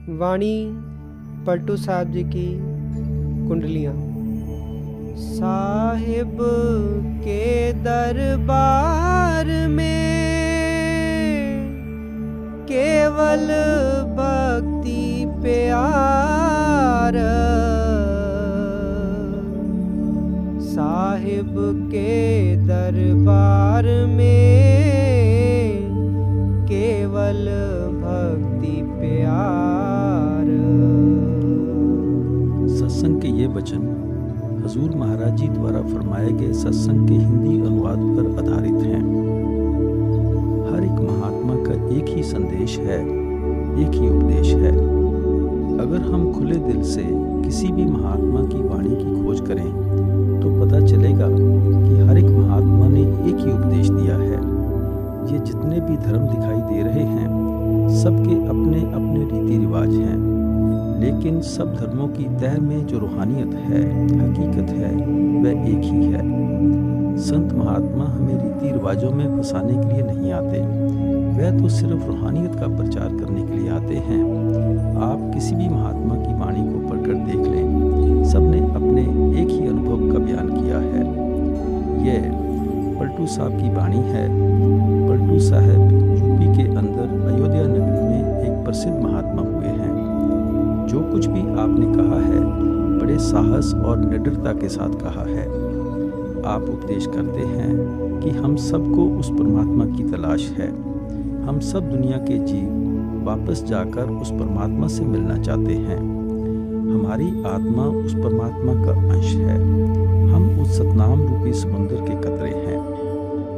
वाणी पलटू साहब जी की कुंडलियाँ। साहिब के दरबार में केवल भक्ति प्यार, साहिब के दरबार में केवल भक्ति प्यार। सत्संग के ये वचन हजूर महाराज जी द्वारा फरमाए गए सत्संग के हिंदी अनुवाद पर आधारित हैं। हर एक महात्मा का एक ही संदेश है, एक ही उपदेश है। अगर हम खुले दिल से किसी भी महात्मा की वाणी की खोज करें तो पता चलेगा कि हर एक महात्मा ने एक ही उपदेश दिया है। ये जितने भी धर्म दिखाई दे रहे हैं सबके अपने अपने रीति रिवाज हैं, लेकिन सब धर्मों की तह में जो रूहानियत है, हकीकत है, वह एक ही है। संत महात्मा हमें रीति रिवाजों में फंसाने के लिए नहीं आते, वह तो सिर्फ रूहानियत का प्रचार करने के लिए आते हैं। आप किसी भी महात्मा की वाणी को पढ़कर देख लें, सबने अपने एक ही अनुभव का बयान किया है। यह पलटू साहब की वाणी है। पलटू साहब यूपी के अंदर अयोध्या नगरी में एक प्रसिद्ध महात्मा हुए हैं। जो कुछ भी आपने कहा है बड़े साहस और निडरता के साथ कहा है। आप उपदेश करते हैं कि हम सबको उस परमात्मा की तलाश है। हम सब दुनिया के जीव वापस जाकर उस परमात्मा से मिलना चाहते हैं। हमारी आत्मा उस परमात्मा का अंश है। हम उस सतनाम रूपी समुद्र के कतरे हैं।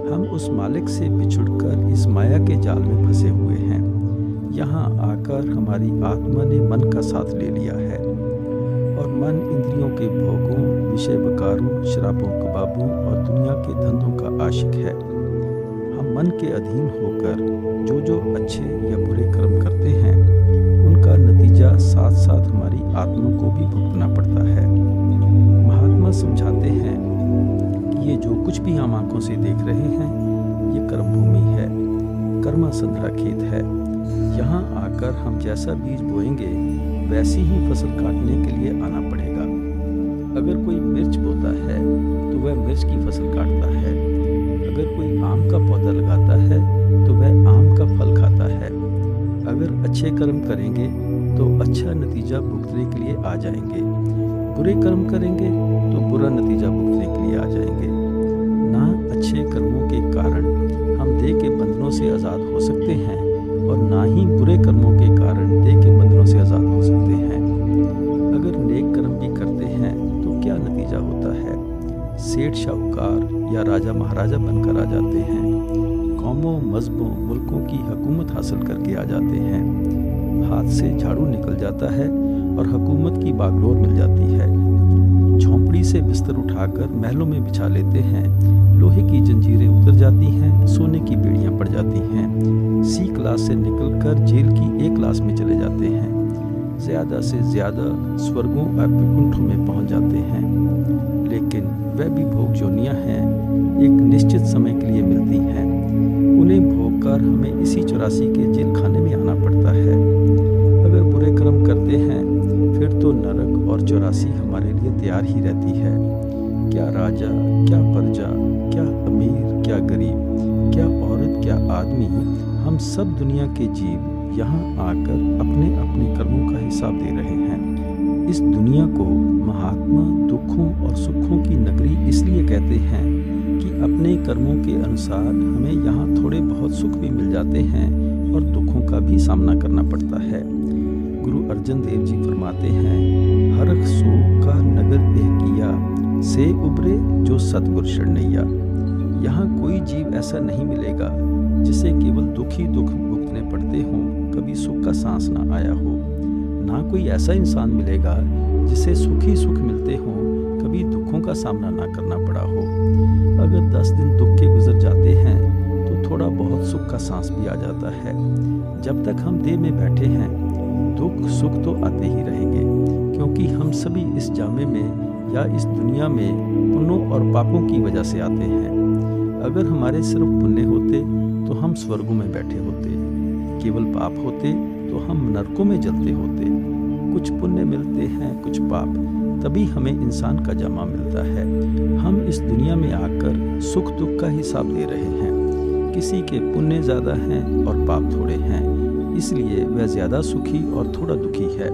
हम उस मालिक से बिछुड़कर इस माया के जाल में फंसे हुए हैं। यहाँ आकर हमारी आत्मा ने मन का साथ ले लिया है और मन इंद्रियों के भोगों, विषय विकारों, शराबों, कबाबों और दुनिया के धंधों का आशिक है। हम मन के अधीन होकर जो जो अच्छे या बुरे कर्म करते हैं उनका नतीजा साथ साथ हमारी आत्मा को भी भुगतना पड़ता है। महात्मा समझाते हैं कि ये जो कुछ भी हम आंखों से देख रहे हैं ये कर्म भूमि है, कर्मा संधरा खेत है। यहाँ आकर हम जैसा बीज बोएंगे वैसी ही फसल काटने के लिए आना पड़ेगा। अगर कोई मिर्च बोता है तो वह मिर्च की फसल काटता है। अगर कोई आम का पौधा लगाता है तो वह आम का फल खाता है। अगर अच्छे कर्म करेंगे तो अच्छा नतीजा भुगतने के लिए आ जाएंगे। बुरे कर्म करेंगे तो बुरा नतीजा भुगतने के लिए आ जाएंगे। ना अच्छे कर्मों के कारण हम देह के बंधनों से आज़ाद हो सकते हैं और ना ही बुरे कर्मों के कारण देह के बंधनों से आज़ाद हो सकते हैं। अगर नेक कर्म भी करते हैं तो क्या नतीजा होता है? सेठ शाहूकार या राजा महाराजा बनकर आ जाते हैं। कौमों, मजहबों, मुल्कों की हुकूमत हासिल करके आ जाते हैं। हाथ से झाड़ू निकल जाता है और हुकूमत की बागडोर मिल जाती है। झोंपड़ी से बिस्तर उठाकर महलों में बिछा लेते हैं। लोहे की जंजीरें उतर जाती हैं, सोने की बेड़ियां पड़ जाती हैं। सी क्लास से निकलकर जेल की ए क्लास में चले जाते हैं। ज़्यादा से ज़्यादा स्वर्गों और वैकुंठों में पहुंच जाते हैं। लेकिन वह भी भोग जोनियाँ हैं, एक निश्चित समय के लिए मिलती हैं। उन्हें भोग कर हमें इसी 84 के जेल खाने में आना पड़ता है। अगर बुरे कर्म करते हैं फिर तो नरक और 84 हमारे लिए तैयार ही रहती है। क्या राजा, क्या प्रजा, क्या अमीर, क्या गरीब, क्या औरत, क्या आदमी, हम सब दुनिया के जीव यहाँ आकर अपने अपने कर्मों का हिसाब दे रहे हैं। इस दुनिया को महात्मा दुखों और सुखों की नगरी इसलिए कहते हैं कि अपने कर्मों के अनुसार हमें यहाँ थोड़े बहुत सुख भी मिल जाते हैं और दुखों का भी सामना करना पड़ता है। गुरु अर्जन देव जी फरमाते हैं, हरख सो का नगर एह किया, से उबरे जो सतगुर शरणैया। यहाँ कोई जीव ऐसा नहीं मिलेगा जिसे केवल दुख ही दुख भुगतने पड़ते हों, कभी सुख का सांस ना आया हो। ना कोई ऐसा इंसान मिलेगा जिसे सुख ही सुख मिलते हों, कभी दुखों का सामना ना करना पड़ा हो। अगर 10 दिन दुख के गुजर जाते हैं तो थोड़ा बहुत सुख का सांस भी आ जाता है। जब तक हम देह में बैठे हैं दुख सुख तो आते ही रहेंगे, क्योंकि हम सभी इस जामे में या इस दुनिया में पुण्यों और पापों की वजह से आते हैं। अगर हमारे सिर्फ पुण्य होते तो हम स्वर्गों में बैठे होते, केवल पाप होते तो हम नरकों में जलते होते। कुछ पुण्य मिलते हैं, कुछ पाप, तभी हमें इंसान का जमा मिलता है। हम इस दुनिया में आकर सुख दुख का हिसाब दे रहे हैं। किसी के पुण्य ज़्यादा हैं और पाप थोड़े हैं, इसलिए वह ज़्यादा सुखी और थोड़ा दुखी है।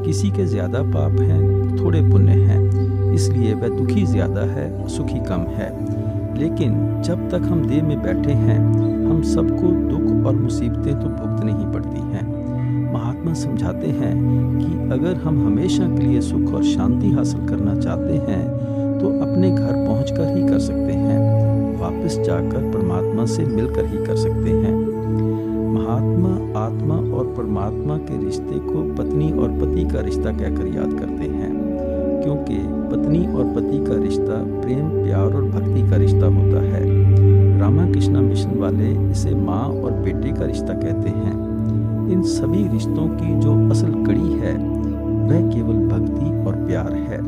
किसी के ज़्यादा पाप हैं, थोड़े पुण्य हैं, इसलिए वह दुखी ज़्यादा है, सुखी कम है। लेकिन जब तक हम देह में बैठे हैं, हम सबको दुख और मुसीबतें तो भुगतनी ही पड़ती हैं। महात्मा समझाते हैं कि अगर हम हमेशा के लिए सुख और शांति हासिल करना चाहते हैं तो अपने घर पहुंचकर ही कर सकते हैं, वापस जाकर परमात्मा से मिलकर ही कर सकते हैं। महात्मा आत्मा और परमात्मा के रिश्ते को पत्नी और पति का रिश्ता कहकर याद करते हैं, क्योंकि पत्नी और पति का रिश्ता प्रेम, प्यार और भक्ति का रिश्ता होता है। रामाकृष्ण मिशन वाले इसे माँ और बेटे का रिश्ता कहते हैं। इन सभी रिश्तों की जो असल कड़ी है वह केवल भक्ति और प्यार है।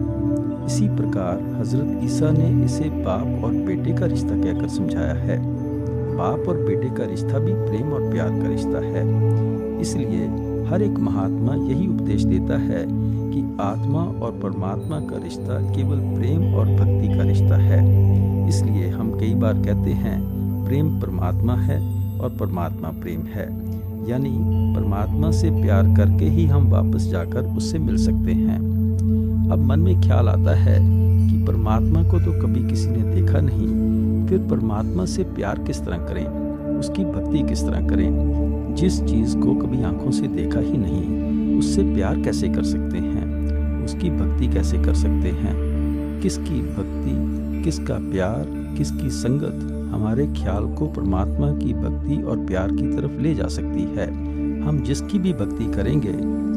इसी प्रकार हजरत ईसा ने इसे बाप और बेटे का रिश्ता कहकर समझाया है। बाप और बेटे का रिश्ता भी प्रेम और प्यार का रिश्ता है। इसलिए हर एक महात्मा यही उपदेश देता है कि आत्मा और परमात्मा का रिश्ता केवल प्रेम और भक्ति का रिश्ता है। इसलिए हम कई बार कहते हैं प्रेम परमात्मा है और परमात्मा प्रेम है, यानी परमात्मा से प्यार करके ही हम वापस जाकर उससे मिल सकते हैं। अब मन में ख्याल आता है कि परमात्मा को तो कभी किसी ने देखा नहीं, फिर परमात्मा से प्यार किस तरह करें, उसकी भक्ति किस तरह करें। जिस चीज़ को कभी आंखों से देखा ही नहीं, उससे प्यार कैसे कर सकते हैं, उसकी भक्ति कैसे कर सकते हैं। किसकी भक्ति, किसका प्यार, किसकी संगत हमारे ख्याल को परमात्मा की भक्ति और प्यार की तरफ ले जा सकती है। हम जिसकी भी भक्ति करेंगे,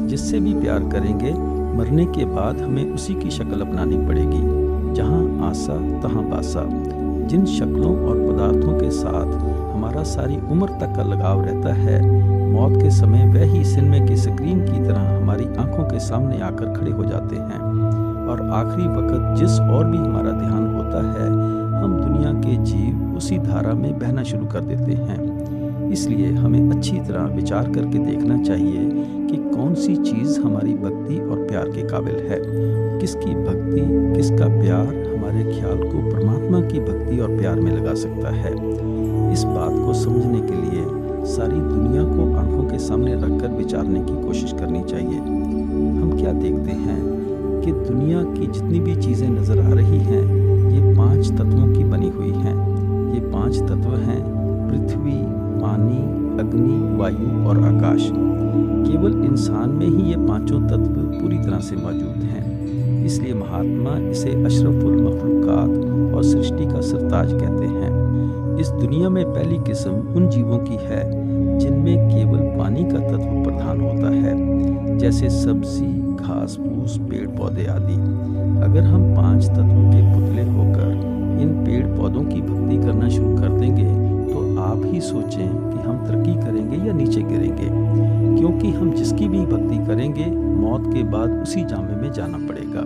जिससे भी प्यार करेंगे, मरने के बाद हमें उसी की शक्ल अपनानी पड़ेगी। जहाँ आसा तहाँ बासा। जिन शक्लों और पदार्थों के साथ हमारा सारी उम्र तक का लगाव रहता है, मौत के समय वह ही सिनेमा की स्क्रीन की तरह हमारी आंखों के सामने आकर खड़े हो जाते हैं। और आखिरी वक्त जिस और भी हमारा ध्यान होता है, हम दुनिया के जीव उसी धारा में बहना शुरू कर देते हैं। इसलिए हमें अच्छी तरह विचार करके देखना चाहिए कि कौन सी चीज़ हमारी भक्ति और प्यार के काबिल है। किसकी भक्ति, किसका प्यार हमारे ख्याल को परमात्मा की भक्ति और प्यार में लगा सकता है। इस बात को समझने के लिए सारी दुनिया को आंखों के सामने रखकर विचारने की कोशिश करनी चाहिए। हम क्या देखते हैं कि दुनिया की जितनी भी चीज़ें नज़र आ रही हैं, ये 5 तत्वों की बनी हुई हैं। ये 5 तत्व हैं पृथ्वी, पानी, अग्नि, वायु और आकाश। केवल इंसान में ही ये 5 तत्व पूरी तरह से मौजूद हैं। इसलिए महात्मा इसे अशरफुल मखलूकात और सृष्टि का सरताज कहते हैं। इस दुनिया में पहली किस्म उन जीवों की है जिनमें केवल पानी का तत्व प्रधान होता है, जैसे सब्जी, घास फूस, पेड़ पौधे आदि। अगर हम 5 तत्वों के पुतले होकर इन पेड़ पौधों की भक्ति करना शुरू कर देंगे तो आप ही सोचें कि हम तरक्की करेंगे या नीचे गिरेंगे, क्योंकि हम जिसकी भी भक्ति करेंगे मौत के बाद उसी जामे में जाना पड़ेगा,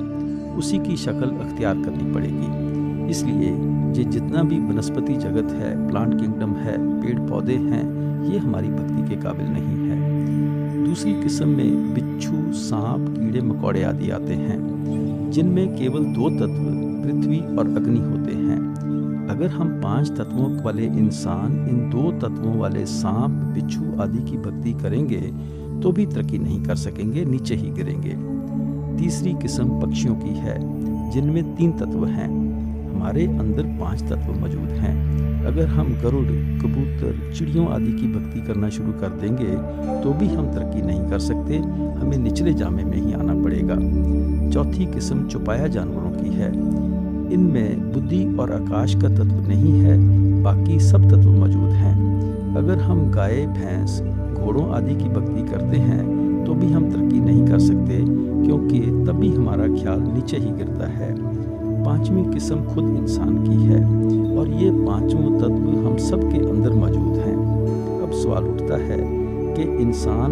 उसी की शक्ल अख्तियार करनी पड़ेगी। इसलिए ये जितना भी वनस्पति जगत है, प्लांट किंगडम है, पेड़ पौधे हैं, ये हमारी भक्ति के काबिल नहीं है। दूसरी किस्म में बिच्छू, सांप, कीड़े मकोड़े आदि आते हैं, जिनमें केवल 2 तत्व पृथ्वी और अग्नि होते हैं। अगर हम 5 तत्वों वाले इंसान इन 2 तत्वों वाले सांप, बिच्छू आदि की भक्ति करेंगे तो भी तरक्की नहीं कर सकेंगे, नीचे ही गिरेंगे। तीसरी किस्म पक्षियों की है, जिनमें 3 तत्व हैं। हमारे अंदर 5 तत्व मौजूद हैं। अगर हम गरुड़, कबूतर, चिड़ियों आदि की भक्ति करना शुरू कर देंगे तो भी हम तरक्की नहीं कर सकते, हमें निचले जामे में ही आना पड़ेगा। चौथी किस्म चौपाया जानवरों की है। इनमें बुद्धि और आकाश का तत्व नहीं है, बाकी सब तत्व मौजूद हैं। अगर हम गाय, भैंस, घोड़ों आदि की भक्ति करते हैं तो भी हम तरक्की नहीं कर सकते, क्योंकि तभी हमारा ख्याल नीचे ही गिरता है। 5वीं किस्म खुद इंसान की है और ये 5 तत्व हम सब के अंदर मौजूद हैं। अब सवाल उठता है कि इंसान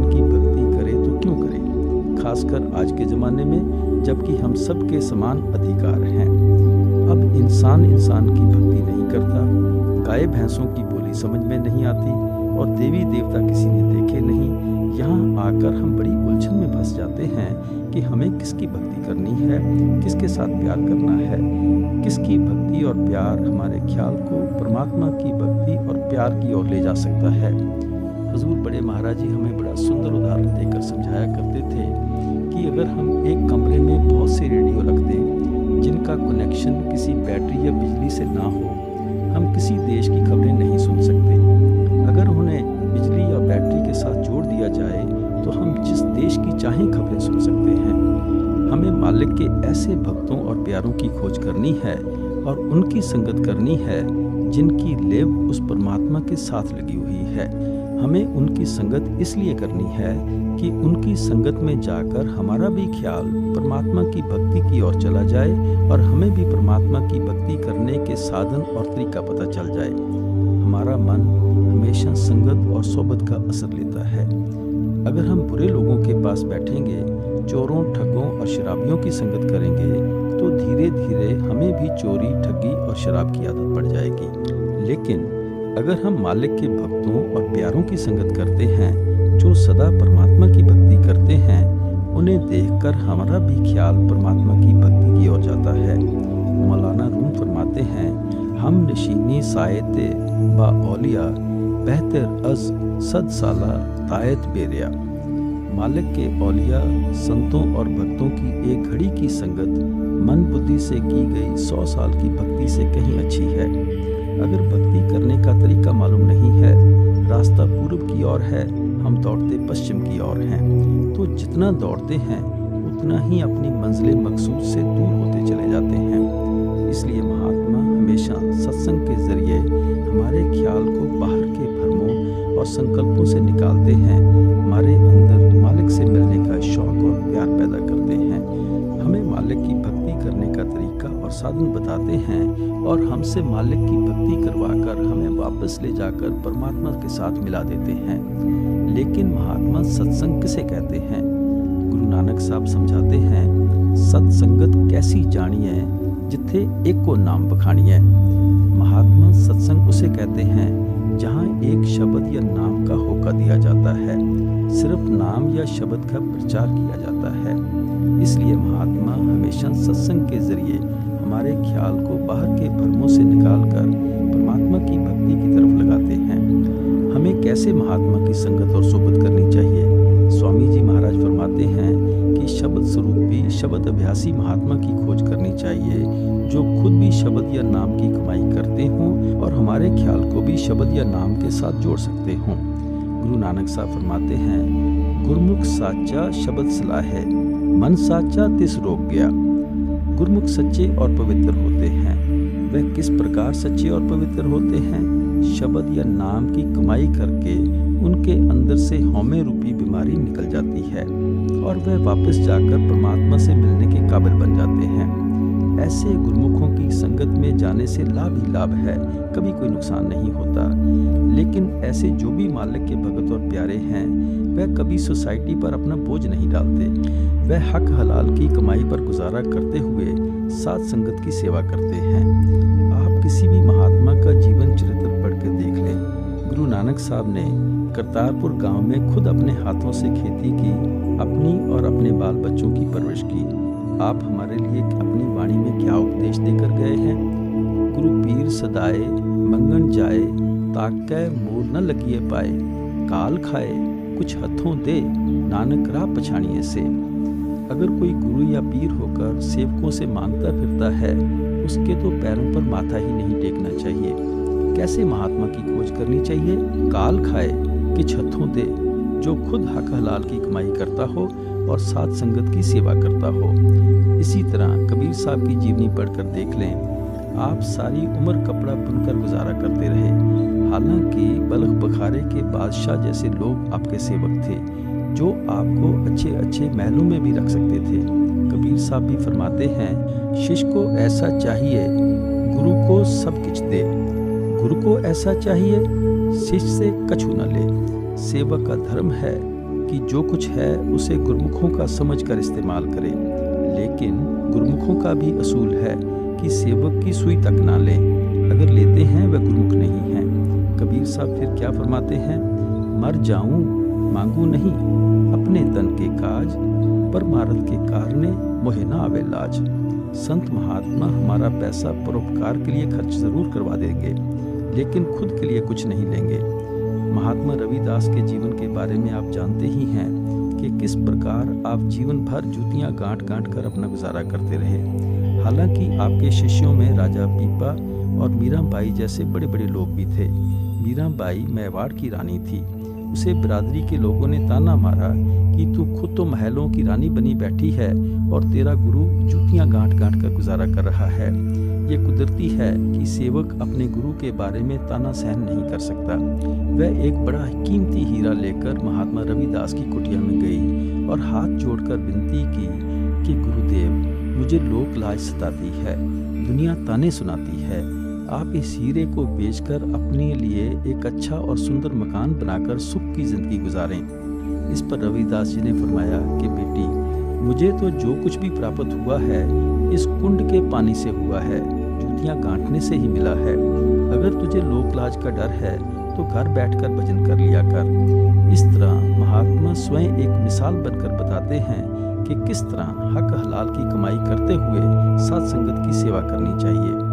की भक्ति करे तो क्यों करे, खासकर आज के ज़माने में जबकि हम सब के समान अधिकार हैं। अब इंसान की भक्ति नहीं करता, गाय भैंसों की बोली समझ में नहीं आती और देवी देवता किसी ने देखे नहीं, यहाँ आकर हम बड़ी उलझन में फंस जाते हैं कि हमें किसकी भक्ति करनी है, किसके साथ प्यार करना है, किसकी भक्ति और प्यार हमारे ख्याल को परमात्मा की भक्ति और प्यार की ओर ले जा सकता है। हुजूर बड़े महाराज जी हमें बड़ा सुंदर उदाहरण देकर समझाया करते थे कि अगर हम एक कमरे में बहुत से रेडियो रख दें जिनका कनेक्शन किसी बैटरी या बिजली से ना हो, हम किसी देश की खबरें नहीं सुन सकते। अगर उन्हें बिजली या बैटरी के साथ जोड़ दिया जाए तो हम जिस देश की चाहें खबरें सुन सकते हैं। हमें मालिक के ऐसे भक्तों और प्यारों की खोज करनी है और उनकी संगत करनी है जिनकी लेव उस परमात्मा के साथ लगी हुई है। हमें उनकी संगत इसलिए करनी है कि उनकी संगत में जाकर हमारा भी ख्याल परमात्मा की भक्ति की ओर चला जाए और हमें भी परमात्मा की भक्ति करने के साधन और तरीका पता चल जाए। हमारा मन हमेशा संगत और सोबत का असर लेता है। अगर हम बुरे लोगों के पास बैठेंगे, चोरों, ठगों और शराबियों की संगत करेंगे तो धीरे धीरे हमें भी चोरी, ठगी और शराब की आदत पड़ जाएगी। लेकिन अगर हम मालिक के भक्तों और प्यारों की संगत करते हैं जो सदा परमात्मा की भक्ति करते हैं, उन्हें देखकर हमारा भी ख्याल परमात्मा की भक्ति की ओर जाता है। मौलाना रूम फरमाते हैं, हम नशीनी सायते बा औलिया बेहतर अज सद साला तायत बेरिया। मालिक के औलिया, संतों और भक्तों की एक घड़ी की संगत मन बुद्धि से की गई 100 साल की भक्ति से कहीं अच्छी है। अगर भक्ति करने का तरीका मालूम नहीं है, रास्ता पूर्व की ओर है, हम दौड़ते पश्चिम की ओर हैं, तो जितना दौड़ते हैं उतना ही अपनी मंजिल मकसूद से दूर होते चले जाते हैं। इसलिए महात्मा हमेशा सत्संग के जरिए हमारे ख्याल को बाहर के भ्रमों और संकल्पों से निकालते हैं, हमारे अंदर मालिक से मिलने का शौक और प्यार पैदा करते हैं, हमें मालिक की भक्ति करने का तरीका और साधन बताते हैं और हमसे मालिक की भक्ति करवाकर हमें वापस ले जाकर परमात्मा के साथ मिला देते हैं। लेकिन महात्मा सत्संग किसे कहते हैं? गुरु नानक साहब समझाते हैं, सत्संगत कैसी जानिए जिथे एक को नाम बखानिए। महात्मा सत्संग उसे कहते हैं जहाँ एक शब्द या नाम का होका दिया जाता है, सिर्फ नाम या शब्द का प्रचार किया जाता है। इसलिए महात्मा हमेशा सत्संग के जरिए हमारे ख्याल को बाहर के भ्रमों से निकालकर परमात्मा की भक्ति की तरफ लगाते हैं। हमें कैसे महात्मा की संगत और सोबत करनी चाहिए? स्वामी जी महाराज फरमाते हैं कि शब्द स्वरूपी, शब्द अभ्यासी महात्मा की खोज करनी चाहिए जो खुद भी शब्द या नाम की कमाई करते हों और हमारे ख्याल को भी शब्द या नाम के साथ जोड़ सकते हों। गुरु नानक साहब फरमाते हैं, गुरमुख साचा शब्द सलाह है, मन साचा तिस रोक गया। गुरमुख सच्चे और पवित्र होते हैं। वह किस प्रकार सच्चे और पवित्र होते हैं? शब्द या नाम की कमाई करके उनके अंदर से हौमे रूपी बीमारी निकल जाती है और वह वापस जाकर परमात्मा से मिलने के काबिल बन जाते हैं। ऐसे गुरमुखों की संगत में जाने से लाभ ही लाभ है, कभी कोई नुकसान नहीं होता। लेकिन ऐसे जो भी मालिक के भगत और प्यारे हैं, वह कभी सोसाइटी पर अपना बोझ नहीं डालते। वह हक हलाल की कमाई पर गुजारा करते हुए साथ संगत की सेवा करते हैं। आप किसी भी महात्मा का जीवन चरित्र पढ़ के देख लें। गुरु नानक साहब ने करतारपुर गांव में खुद अपने हाथों से खेती की, अपनी और अपने बाल बच्चों की परवरिश की। आप हमारे लिए अपनी वाणी में क्या उपदेश देकर गए हैं? गुरु पीर सदाए मंगन जाए, ताकै मोर न लगिए पाए, काल खाए कुछ हथों दे, नानक राह पछाड़िए से। अगर कोई गुरु या पीर होकर सेवकों से मांगता फिरता है, उसके तो पैरों पर माथा ही नहीं टेकना चाहिए। कैसे महात्मा की खोज करनी चाहिए? काल खाए कि हथों दे, जो खुद हक हलाल की कमाई करता हो और साथ संगत की सेवा करता हो। इसी तरह कबीर साहब की जीवनी पढ़कर देख लें। आप सारी उम्र कपड़ा बुनकर गुजारा करते रहे, हालांकि बल्ख बखारे के बादशाह जैसे लोग आपके सेवक थे जो आपको अच्छे अच्छे महलों में भी रख सकते थे। कबीर साहब भी फरमाते हैं, शिष्य को ऐसा चाहिए गुरु को सब कुछ दे, गुरु को ऐसा चाहिए शिष्य से कछु न ले। सेवक का धर्म है कि जो कुछ है उसे गुरुमुखों का समझकर इस्तेमाल करे, लेकिन गुरुमुखों का भी असूल है कि सेवक की सुई तक ना लें, अगर लेते हैं वह गुरुमुख नहीं है। कबीर साहब फिर क्या फरमाते हैं, मर जाऊं मांगू नहीं अपने तन के काज, परमार्थ के कारणे मोहे ना आवे लाज। संत महात्मा हमारा पैसा परोपकार के लिए खर्च जरूर करवा देंगे, लेकिन खुद के लिए कुछ नहीं लेंगे। महात्मा रविदास के जीवन के बारे में आप जानते ही हैं कि किस प्रकार आप जीवन भर जूतियां गांठ गांठ कर अपना गुजारा करते रहे। हालांकि आपके शिष्यों में राजा पीपा और मीराबाई जैसे बड़े बड़े लोग भी थे। मीराबाई मेवाड़ की रानी थी। उसे बिरादरी के लोगों ने ताना मारा कि तू खुद तो महलों की रानी बनी बैठी है और तेरा गुरु जूतियां गांठ गांठ कर गुजारा कर रहा है। ये कुदरती है कि सेवक अपने गुरु के बारे में ताना सहन नहीं कर सकता। वह एक बड़ा कीमती हीरा लेकर महात्मा रविदास की कुटिया में गई और हाथ जोड़कर विनती की कि गुरुदेव, मुझे लोक लाज सताती है, दुनिया ताने सुनाती है। आप इस हीरे को बेचकर अपने लिए एक अच्छा और सुंदर मकान बनाकर सुख की जिंदगी गुजारें। इस पर रविदास जी ने फरमाया कि बेटी, मुझे तो जो कुछ भी प्राप्त हुआ है इस कुंड के पानी से हुआ है, जूतियां गांठने से ही मिला है। अगर तुझे लोकलाज का डर है तो घर बैठकर भजन कर लिया कर। इस तरह महात्मा स्वयं एक मिसाल बनकर बताते हैं कि किस तरह हक हलाल की कमाई करते हुए साध संगत की सेवा करनी चाहिए।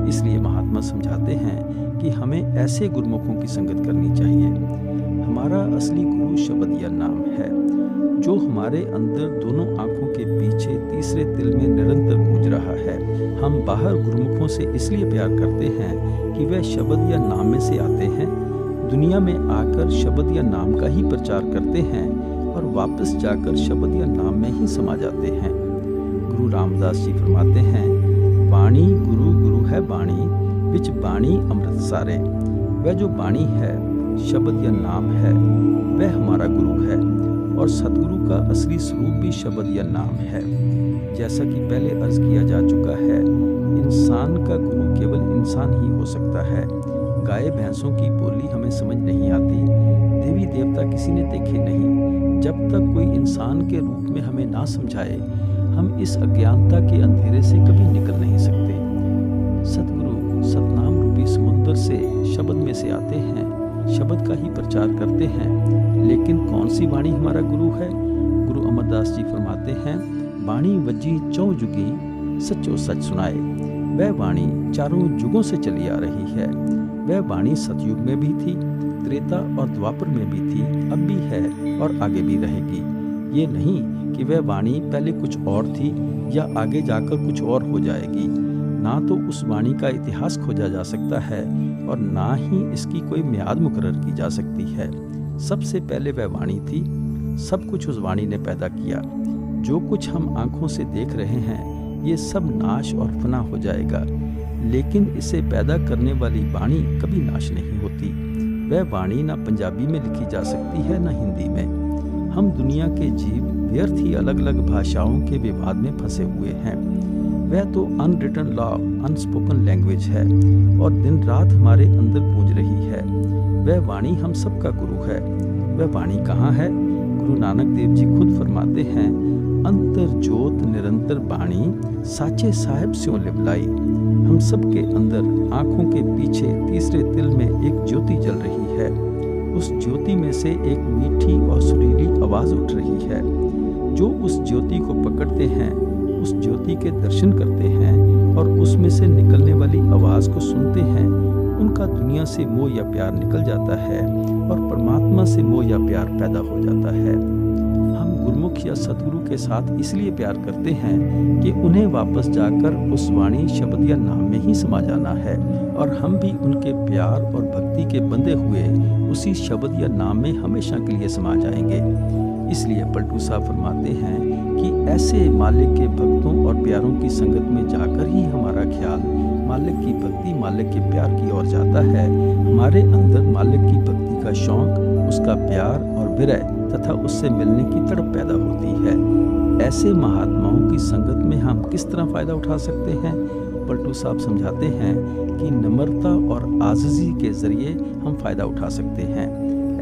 इसलिए महात्मा समझाते हैं कि हमें ऐसे गुरुमुखों की संगत करनी चाहिए। हमारा असली गुरु शब्द या नाम है, जो हमारे अंदर दोनों आंखों के पीछे तीसरे तिल में निरंतर गूंज रहा है। हम बाहर गुरुमुखों से इसलिए प्यार करते हैं कि वह शब्द या नाम में से आते हैं, दुनिया में आकर शब्द या नाम का ही प्रचार करते हैं और वापस जाकर शब्द या नाम में ही समा जाते हैं। गुरु रामदास जी फरमाते हैं, वाणी गुरु गुरु है वाणी, विच वाणी अमृत सारे। वह जो वाणी है, शब्द या नाम है, वह हमारा गुरु है और सतगुरु का असली स्वरूप भी शब्द या नाम है। जैसा कि पहले अर्ज किया जा चुका है, इंसान का गुरु केवल इंसान ही हो सकता है। गाय भैंसों की बोली हमें समझ नहीं आती, देवी देवता किसी ने देखे नहीं। जब तक कोई इंसान के रूप में हमें ना समझाए, हम इस अज्ञानता के अंधेरे से कभी निकल नहीं सकते। सतगुरु सतनाम रूपी समुद्र से शब्द में से आते हैं, शब्द का ही प्रचार करते हैं। लेकिन कौन सी वाणी हमारा गुरु है? गुरु अमरदास जी फरमाते हैं, वाणी वजी चौ जुगी सचो सच सुनाए। वह वाणी चारों युगों से चली आ रही है। वह वाणी सतयुग में भी थी, त्रेता और द्वापर में भी थी, अब भी है और आगे भी रहेगी। ये नहीं कि वह वाणी पहले कुछ और थी या आगे जाकर कुछ और हो जाएगी। ना तो उस वाणी का इतिहास खोजा जा सकता है और ना ही इसकी कोई मियाद मुकर्रर की जा सकती है। सबसे पहले वह वाणी थी, सब कुछ उस वाणी ने पैदा किया। जो कुछ हम आंखों से देख रहे हैं, ये सब नाश और फना हो जाएगा, लेकिन इसे पैदा करने वाली वाणी कभी नाश नहीं होती। वह वाणी ना पंजाबी में लिखी जा सकती है, ना हिंदी में। हम दुनिया के जीव व्यर्थ ही अलग अलग भाषाओं के विवाद में फंसे हुए हैं। वह तो अनरिटन लॉ, अनस्पोकन लैंग्वेज है और दिन रात हमारे अंदर गूंज रही है। वह वाणी हम सबका गुरु है। वह वाणी कहाँ है? गुरु नानक देव जी खुद फरमाते हैं, अंतर जोत निरंतर बाणी, साचे साहेब स्यों लिबलाई। हम सबके अंदर आंखों के पीछे तीसरे तिल में एक ज्योति जल रही है। उस ज्योति में से एक मीठी और सुरीली आवाज उठ रही है। जो उस ज्योति को पकड़ते हैं, उस ज्योति के दर्शन करते हैं और उसमें से निकलने वाली आवाज को सुनते हैं, उनका दुनिया से मोह या प्यार निकल जाता है और परमात्मा से मोह या प्यार पैदा हो जाता है। हम गुरुमुख या सतगुरु के साथ इसलिए प्यार करते हैं कि उन्हें वापस जाकर उस वाणी शब्द या नाम में ही समा जाना है और हम भी उनके प्यार और भक्ति के बंधे हुए उसी शब्द या नाम में हमेशा के लिए समा जाएंगे। इसलिए पलटू साहब फरमाते हैं कि ऐसे मालिक के भक्तों और प्यारों की संगत में जाकर ही हमारा ख्याल मालिक की भक्ति, मालिक के प्यार की ओर जाता है। हमारे अंदर मालिक की भक्ति का शौक, उसका प्यार और विरह तथा उससे मिलने की तड़प पैदा होती है। ऐसे महात्माओं की संगत में हम किस तरह फायदा उठा सकते हैं? पलटू साहब समझाते हैं कि नम्रता और आजिज़ी के जरिए हम फायदा उठा सकते हैं।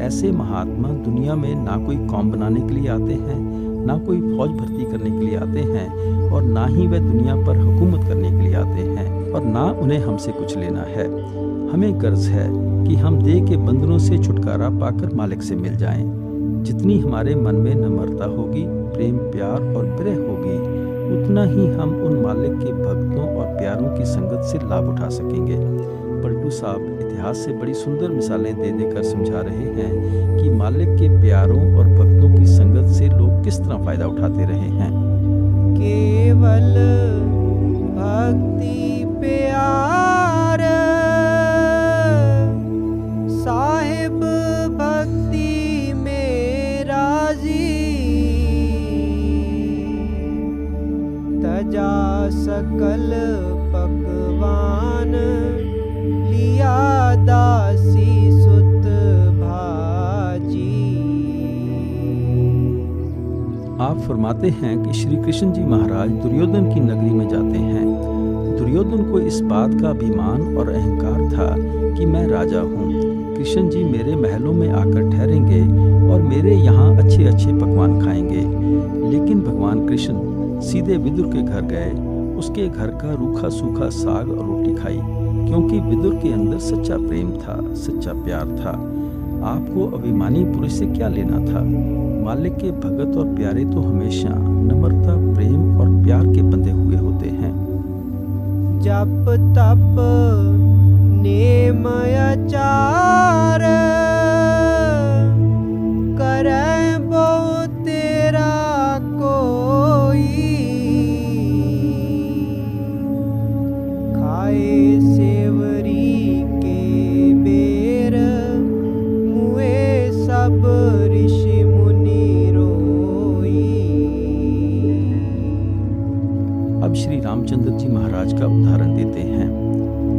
ऐसे महात्मा दुनिया में ना कोई कौम बनाने के लिए आते हैं, ना कोई फौज भर्ती करने के लिए आते हैं और ना ही वह दुनिया पर हुकूमत करने के लिए आते हैं और ना उन्हें हमसे कुछ लेना है। हमें गर्ज है कि हम देह के बंधनों से छुटकारा पाकर मालिक से मिल जाएं। जितनी हमारे मन में नम्रता होगी, प्रेम, प्यार और विरह होगी, उतना ही हम उन मालिक के भक्तों और प्यारों की संगत से लाभ उठा सकेंगे। पलटू साहब इतिहास से बड़ी सुंदर मिसालें दे देकर समझा रहे हैं कि मालिक के प्यारों और भक्तों की संगत से लोग किस तरह फायदा उठाते रहे हैं। केवल भक्ति प्यार साहिब भक्ति में राजी, तजा सकल पकवान लिया दासी सुत भाजी। आप फरमाते हैं कि श्री कृष्ण जी महाराज दुर्योधन की नगरी में जाते हैं। दुर्योधन को इस बात का अभिमान और अहंकार था कि मैं राजा हूँ, कृष्ण जी मेरे महलों में आकर ठहरेंगे और मेरे यहाँ अच्छे अच्छे पकवान खाएंगे। लेकिन भगवान कृष्ण सीधे विदुर के घर गए, उसके घर का रूखा सूखा साग और रोटी खाई, क्योंकि विदुर के अंदर सच्चा प्रेम था, सच्चा प्यार था। आपको अभिमानी पुरुष से क्या लेना था? मालिक के भगत और प्यारे तो हमेशा नम्रता, प्रेम और प्यार के बंधे हुए होते हैं। जप तप नेम आचार करे बहु तेरा कोई, खाए सेवरी के बेर मुए सब ऋषि मुनि रोई। अब श्री रामचंद्र जी महाराज का उदाहरण देते हैं।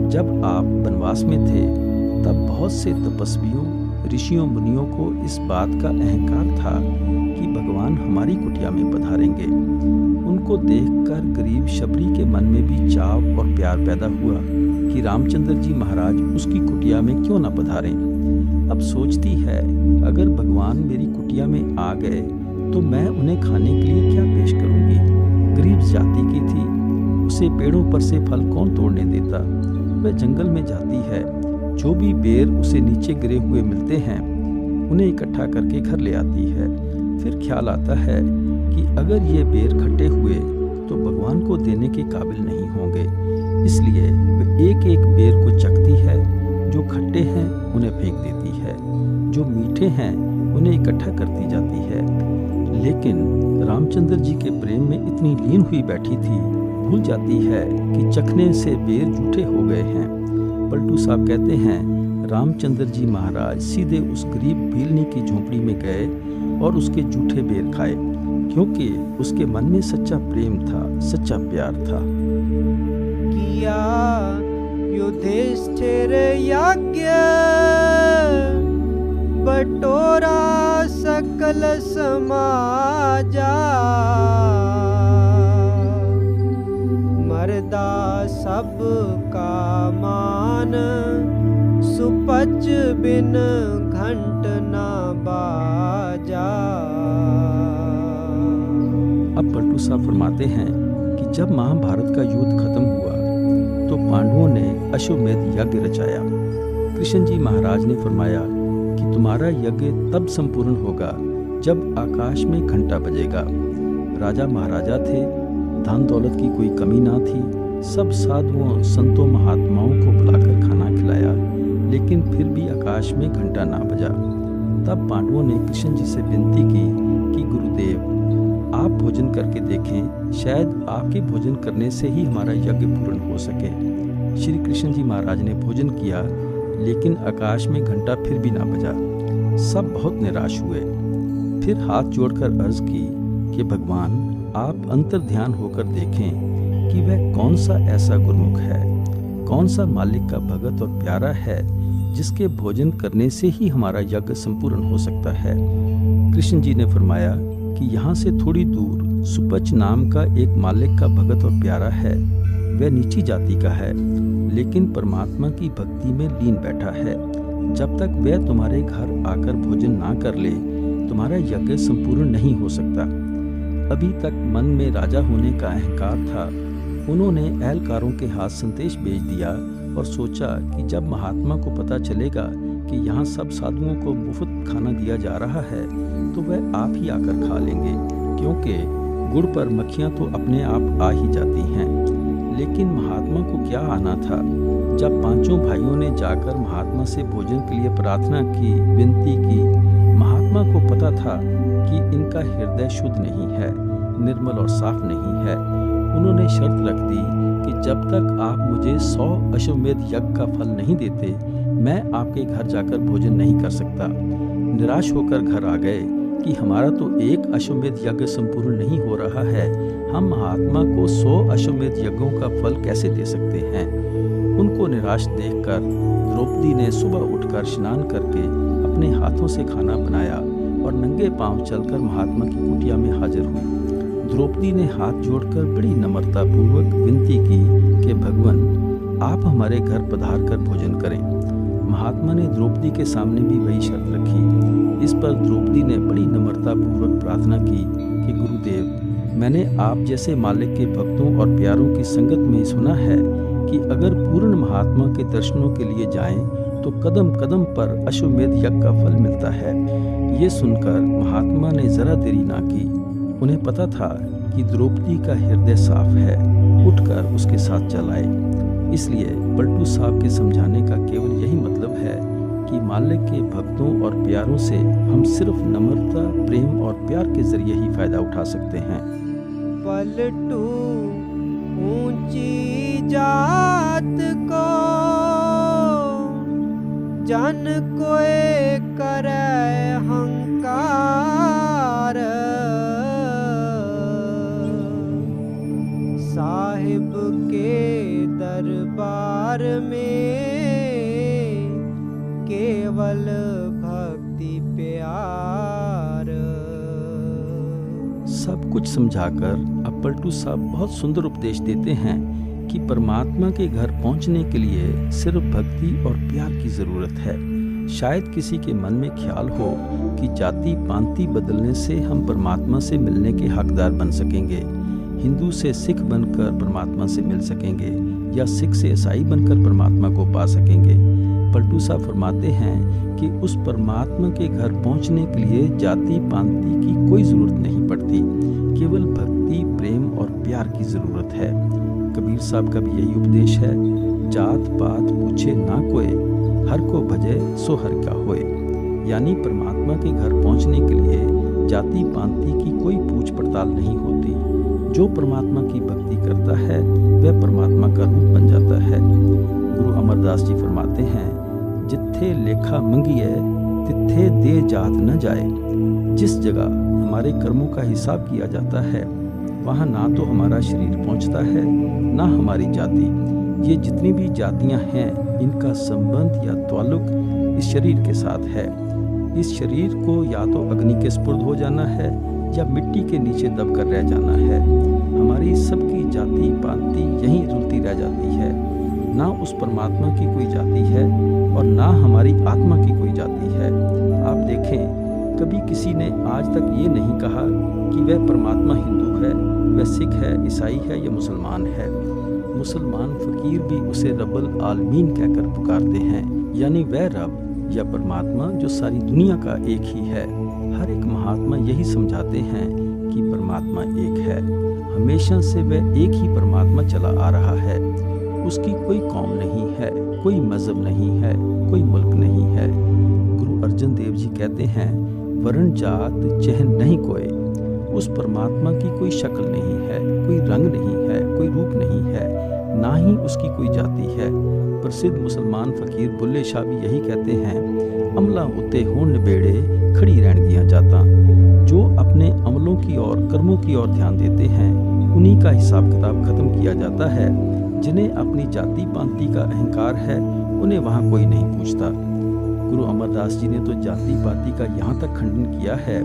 जब आप वनवास में थे तब बहुत से तपस्वियों, ऋषियों, मुनियों को इस बात का अहंकार था कि भगवान हमारी कुटिया में पधारेंगे। उनको देखकर गरीब शबरी के मन में भी चाव और प्यार पैदा हुआ कि रामचंद्र जी महाराज उसकी कुटिया में क्यों न पधारें। अब सोचती है, अगर भगवान मेरी कुटिया में आ गए तो मैं उन्हें खाने के लिए क्या पेश करूंगी? गरीब जाति की थी, उसे पेड़ों पर से फल कौन तोड़ने देता? वह जंगल में जाती है, जो भी बेर उसे नीचे गिरे हुए मिलते हैं उन्हें इकट्ठा करके घर ले आती है। फिर ख्याल आता है कि अगर ये बेर खट्टे हुए तो भगवान को देने के काबिल नहीं होंगे, इसलिए वह एक एक बेर को चखती है। जो खट्टे हैं उन्हें फेंक देती है, जो मीठे हैं उन्हें इकट्ठा करती जाती है। लेकिन रामचंद्र जी के प्रेम में इतनी लीन हुई बैठी थी, भूल जाती है कि चखने से बेर जूठे हो गए हैं। पलटू साहब कहते हैं, रामचंद्र जी महाराज सीधे उस गरीब भीलनी की झोंपड़ी में गए और उसके जूठे बेर खाए, क्योंकि उसके मन में सच्चा प्रेम था, सच्चा प्यार था। किया युधिष्ठिर यज्ञ बटोरा सकल समाजा, मर्दा सब का मान सुपच बिन घंट ना बाजा। अब पलटू साहब फरमाते हैं कि जब महाभारत का युद्ध खत्म हुआ तो पांडवों ने अश्वमेध यज्ञ रचाया। कृष्ण जी महाराज ने फरमाया कि तुम्हारा यज्ञ तब संपूर्ण होगा जब आकाश में घंटा बजेगा। राजा महाराजा थे, धन दौलत की कोई कमी ना थी, सब साधुओं, संतों, महात्माओं को बुलाकर खाना खिलाया, लेकिन फिर भी आकाश में घंटा ना बजा। तब पांडवों ने कृष्ण जी से विनती की कि गुरुदेव आप भोजन करके देखें, शायद आपके भोजन करने से ही हमारा यज्ञ पूर्ण हो सके। श्री कृष्ण जी महाराज ने भोजन किया, लेकिन आकाश में घंटा फिर भी ना बजा। सब बहुत निराश हुए। फिर हाथ जोड़कर अर्ज की कि भगवान आप अंतर ध्यान होकर देखें कि वह कौन सा ऐसा गुरुमुख है, कौन सा मालिक का भगत और प्यारा है जिसके भोजन करने से ही हमारा यज्ञ संपूर्ण हो सकता है। कृष्ण जी ने फरमाया कि यहाँ से थोड़ी दूर सुपच नाम का एक मालिक का भगत और प्यारा है। वह नीची जाति का है, लेकिन परमात्मा की भक्ति में लीन बैठा है। जब तक वह तुम्हारे घर आकर भोजन ना कर ले, तुम्हारा यज्ञ संपूर्ण नहीं हो सकता। अभी तक मन में राजा होने का अहंकार था। उन्होंने एहलकारों के हाथ संदेश भेज दिया और सोचा कि जब महात्मा को पता चलेगा कि यहाँ सब साधुओं को मुफ्त खाना दिया जा रहा है तो वह आप ही आकर खा लेंगे, क्योंकि गुड़ पर मक्खियाँ तो अपने आप आ ही जाती हैं। लेकिन महात्मा को क्या आना था? जब पांचों भाइयों ने जाकर महात्मा से भोजन के लिए प्रार्थना की, विनती की, महात्मा को पता था कि इनका हृदय शुद्ध नहीं है, निर्मल और साफ नहीं है। उन्होंने शर्त रख दी कि जब तक आप मुझे 100 अश्वमेध यज्ञ का फल नहीं देते, मैं आपके घर जाकर भोजन नहीं कर सकता। निराश होकर घर आ गए कि हमारा तो एक अश्वमेध यज्ञ संपूर्ण नहीं हो रहा है, हम महात्मा को 100 अश्वमेध यज्ञों का फल कैसे दे सकते हैं। उनको निराश देखकर द्रौपदी ने सुबह उठकर स्नान करके अपने हाथों से खाना बनाया और नंगे पांव चलकर महात्मा की कुटिया में हाजिर हुई। द्रौपदी ने हाथ जोड़कर बड़ी नम्रता पूर्वक विनती की कि भगवान, आप हमारे घर पधार कर भोजन करें। महात्मा ने द्रौपदी के सामने भी वही शर्त रखी। इस पर द्रौपदी ने बड़ी नम्रता पूर्वक प्रार्थना की कि गुरुदेव, मैंने आप जैसे मालिक के भक्तों और प्यारों की संगत में सुना है कि अगर पूर्ण महात्मा के दर्शनों के लिए जाएं तो कदम कदम पर अश्वमेध यज्ञ का फल मिलता है। ये सुनकर महात्मा ने जरा देरी ना की। उन्हें पता था कि द्रौपदी का हृदय साफ है, उठकर उसके साथ चल आए। इसलिए पलटू साहब के समझाने का केवल यही मतलब है कि मालिक के भक्तों और प्यारों से हम सिर्फ नम्रता, प्रेम और प्यार के जरिए ही फायदा उठा सकते हैं। पलटू ऊंची जात को जन कोय करे हंकार, साहिब के दरबार में केवल भक्ति प्यार। सब कुछ समझाकर अब पलटू साहब बहुत सुंदर उपदेश देते हैं कि परमात्मा के घर पहुंचने के लिए सिर्फ भक्ति और प्यार की जरूरत है। शायद किसी के मन में ख्याल हो कि जाति पांति बदलने से हम परमात्मा से मिलने के हकदार बन सकेंगे, हिंदू से सिख बनकर परमात्मा से मिल सकेंगे या सिख से ईसाई बनकर परमात्मा को पा सकेंगे। पलटू साहब फरमाते हैं कि उस परमात्मा के घर पहुंचने के लिए जाति पांति की कोई जरूरत नहीं पड़ती, केवल भक्ति, प्रेम और प्यार की जरूरत है। कबीर साहब का भी यही उपदेश है, जात पात पूछे ना कोई, हर को भजे सो हर का होए। यानी परमात्मा के घर पहुंचने के लिए जाति पांति की कोई पूछ पड़ताल नहीं होती। जो परमात्मा की भक्ति करता है वह परमात्मा का रूप बन जाता है। गुरु अमरदास जी फरमाते हैं, जिथे लेखा मंगिए तिथे दे जात न जाए। जिस जगह हमारे कर्मों का हिसाब किया जाता है वहाँ ना तो हमारा शरीर पहुँचता है ना हमारी जाति। ये जितनी भी जातियाँ हैं इनका संबंध या ताल्लुक इस शरीर के साथ है। इस शरीर को या तो अग्नि के स्पुर्द हो जाना है या मिट्टी के नीचे दबकर रह जाना है। हमारी सबकी जाति पांति यहीं रुलती रह जाती है। ना उस परमात्मा की कोई जाति है और ना हमारी आत्मा की कोई जाति है। आप देखें, कभी किसी ने आज तक ये नहीं कहा कि वह परमात्मा हिंदू है, वह सिख है, ईसाई है या मुसलमान है। मुसलमान फकीर भी उसे रब्बुल आलमीन कहकर पुकारते हैं, यानी वह रब या परमात्मा जो सारी दुनिया का एक ही है। हर एक महात्मा यही समझाते हैं कि परमात्मा एक है। हमेशा से वह एक ही परमात्मा चला आ रहा है। उसकी कोई कौम नहीं है, कोई मजहब नहीं है, कोई मुल्क नहीं है। गुरु अर्जन देव जी कहते हैं, वर्ण जात चहन नहीं कोई। उस परमात्मा की कोई शक्ल नहीं है, कोई रंग नहीं है, कोई रूप नहीं है, ना ही उसकी कोई जाति है। प्रसिद्ध मुसलमान फकीर बुल्ले शाह भी यही कहते हैं, अमला होते हों निबेड़े खड़ी रहन गिया जाता। जो अपने अमलों की ओर, कर्मों की ओर ध्यान देते हैं, उन्हीं का हिसाब किताब खत्म किया जाता है। जिन्हें अपनी जाति पांति का अहंकार है उन्हें वहाँ कोई नहीं पूछता। गुरु अमरदास जी ने तो जाति पाति का यहाँ तक खंडन किया है,